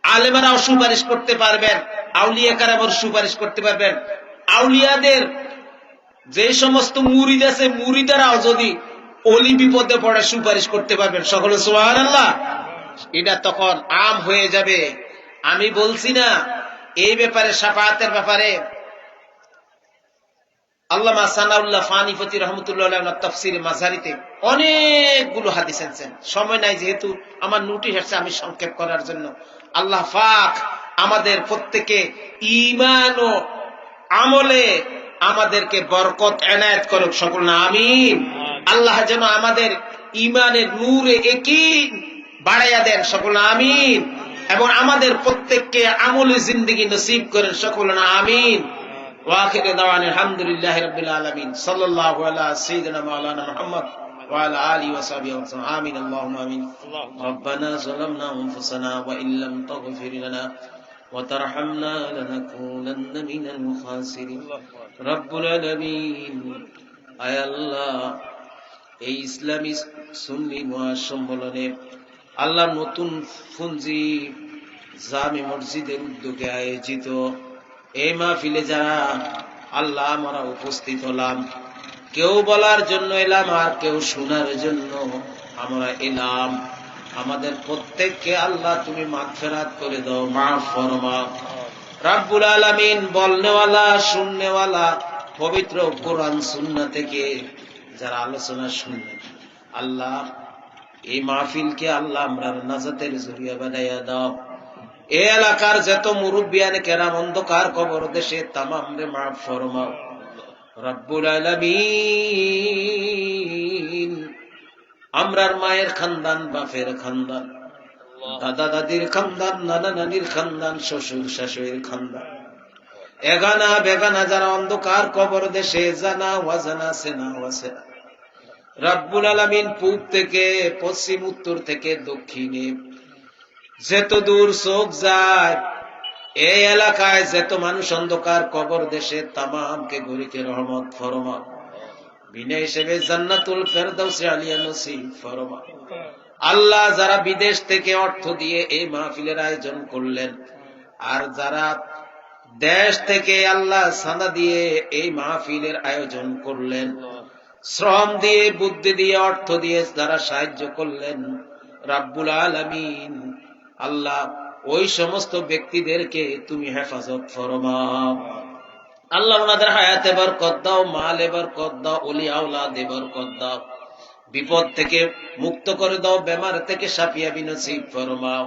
আলেমেরাও সুপারিশ করতে পারবেন, আউলিয়া কেরামও সুপারিশ করতে পারবেন। আউলিয়াদের যে সমস্ত মুরিদ আছে, মুরিদারাও যদি অলি বিপদে পড়ে সুপারিশ করতে পারবেন। সকলে সুবহানাল্লাহ। এটা তখন আম হয়ে যাবে। আমি বলছি না এই ব্যাপারে, শাফাআতের ব্যাপারে আল্লামা সানাউল্লাহ ফানিফতি রহমতুল্লাহ আলাইহি তাফসীরে মাঝারিতে অনেকগুলো হাদিস এনেছেন। সময় নাই যেহেতু, আমার নোটিশ আসছে আমি সংক্ষেপ করার জন্য। আল্লাহ পাক আমাদের প্রত্যেকে ঈমান ও আমলে আমাদেরকে বরকত এনায়েত করুক। সকল না আমিন। আল্লাহ যেন আমাদের ঈমানের নূরে ইয়াকিন বাড়াইয়া দেন। সকল আমিন। এবং আমাদের প্রত্যেককে আমলে জিন্দেগি নসিব করেন। সকল না আমিন। ওয়া আখিরু দাওয়ানা আলহামদুলিল্লাহি রাব্বিল আলামিন। সাল্লাল্লাহু আলা সাইয়্যিদিনা মাওলানা মুহাম্মদ وعلى آله وصحبه وسلم آمين اللهم آمين ربنا ظلمنا أنفسنا وإن لم تغفر لنا وترحمنا لنكونن من الخاسرين رب العالمين আয় আল্লাহ এই ইসলামী সুন্নি মহাসম্মেলনে আল্লাহ নতুন ফুঞ্জি জামে মসজিদের উদ্যোগে আয়োজিত এই মাহফিলে যারা আল্লাহ আমরা উপস্থিত হলাম, কেউ বলার জন্য এলাম আর কেউ শোনার জন্য আমরা এলাম, আমাদের প্রত্যেককে আল্লাহ তুমি মাগফিরাত করে দাও, মাফ ফরমাও রব্বুল আলামিন। বলনেওয়ালা শুননেওয়ালা পবিত্র কোরআন সুন্নাহ থেকে যারা আলোচনা শুনলেন, আল্লাহ এই মাহফিলকে আল্লাহ আমরা নাজাতের জরিয়া বানাইয়া দাও। এই এলাকার যত মুরব্বিয়ান কেরাম অন্ধকার কবর দেশে তামাম রে মাফ ফরমাও রব্বুল আলামিন। আমরার মায়ের খানদান, বাপের খানদান, দাদা দাদির খানদান, নানা নানির খানদান, শ্বশুর শাশুড়ির খানদান, এগানা বেগানা যারা অন্ধকার কবর দেশে জানা ওয়াজানা সেনা ওয়াসেনা রব্বুল আলামিন, পূব থেকে পশ্চিম, উত্তর থেকে দক্ষিণে যত দূর চোখ যায় এই এলাকায় যত মানুষ অন্ধকার কবর দেশে তামামকে গরিকে রহমত ফরমা, বিনা হিসেবে জান্নাতুল ফেরদাউসে আলিয়া নসিব ফরমা। আল্লাহ যারা বিদেশ থেকে অর্থ দিয়ে এই মাহফিলের আয়োজন করলেন, আর যারা দেশ থেকে আল্লাহ সাদা দিয়ে এই মাহফিলের আয়োজন করলেন, শ্রম দিয়ে, বুদ্ধি দিয়ে, অর্থ দিয়ে যারা সাহায্য করলেন, রাব্বুল আলামিন আল্লাহ ওই সমস্ত ব্যক্তিদেরকে তুমি হেফাজত ফরমাও। আল্লাহ ওনাদের হায়াতে বরকত দাও, মালে বরকত দাও, ওলিয়া আওলাদে বরকত দাও, বিপদ থেকে মুক্ত করে দাও, বেমার থেকে শাফিয়াবি নসিব ফরমাও।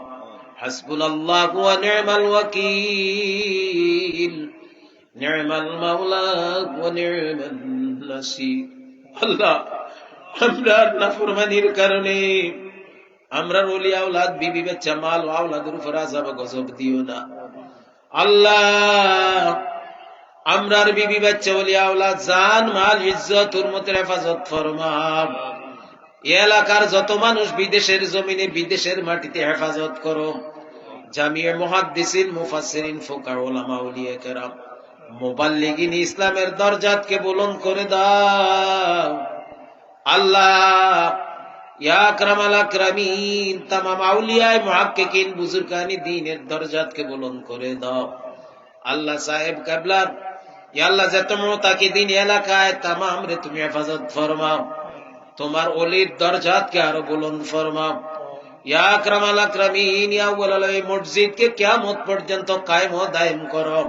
হাসবুনাল্লাহু ওয়া নি'মাল ওয়াকিল, নি'মাল মাওলা ওয়া নি'মান নাসির। আল্লাহ আমরা নাফরমানির কারণে আমরা ওলিয়া আওলাদ, বিবি বাচ্চা, মাল ও আওলাদের উপর আযাব গজব দিও না আল্লাহ। আমরার বিবি বাচ্চা, ওলিয়া আওলাদ, জান মাল, ইজ্জত, হুরমতের হেফাজত ফরমাও। এলাকার যত মানুষ বিদেশের জমিনে, বিদেশের মাটিতে হেফাজত করো। জামিয়ে মুহাদ্দিসিন, মুফাসসিরিন, ফুকাহা, উলামা, আউলিয়া কেরাম, মুবাল্লিগিন ইসলামের দরজাতকে বুলন্দ করে দাও আল্লাহ। ইয়া আকরামাল আকরামিন, তামাম আউলিয়ায়ে মুহাক্কিকিন, বুজুর্গানি দ্বীনের দরজাতকে বুলন্দ করে দাও আল্লাহ। সাহেব কিবলার ইয়া আল্লাহ যত মুতাকিদিন এলাকায় তামাম রে তুমি হেফাজত ফরমাও, তোমার ওলির দরজাতকে আরো বুলন্দ ফরমাও ইয়া আকরামাল আকরামিন। ইয়া আউয়ালাল, এই মসজিদকে কিয়ামত পর্যন্ত কায়েম ও দায়েম করো।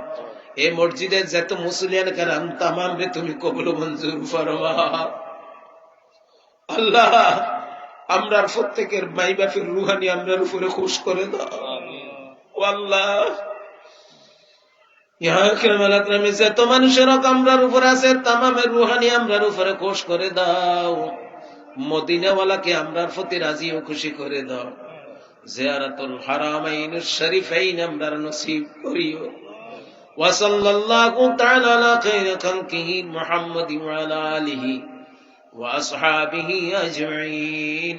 এই মসজিদের যত মুসলিয়ান কেরাম তামাম রে তুমি কবুল মঞ্জুর ফরমাও আল্লাহ। আমরার প্রত্যেকের মাই বাপের রুহানি আমরার উপরে খুশ করে দাও ও আল্লাহ। ইয়া আকরামাল আকরামিন, যত মানুষের হক আমরার উপর আছে তামামের রুহানি আমরার উপরে খুশ করে দাও। মদিনাওয়ালাকে আমরার প্রতি রাজি ও খুশি করে দাও। জিয়ারাতুল হারামাইনুশ শরীফাইন আমরার নসিব করিও। ওয়া সাল্লাল্লাহু তাআলা আলা খায়রি খালকিহি মুহাম্মাদিন ওয়া আলা আলিহি ওয়া আসহাবিহি আজমাইন।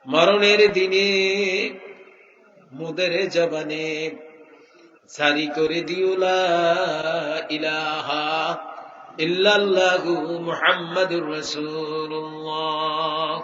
মরণের দিনে মুদের জবানে জারি করে দিও লা ইলাহা ইল্লাল্লাহু মুহাম্মাদুর রাসূলুল্লাহ।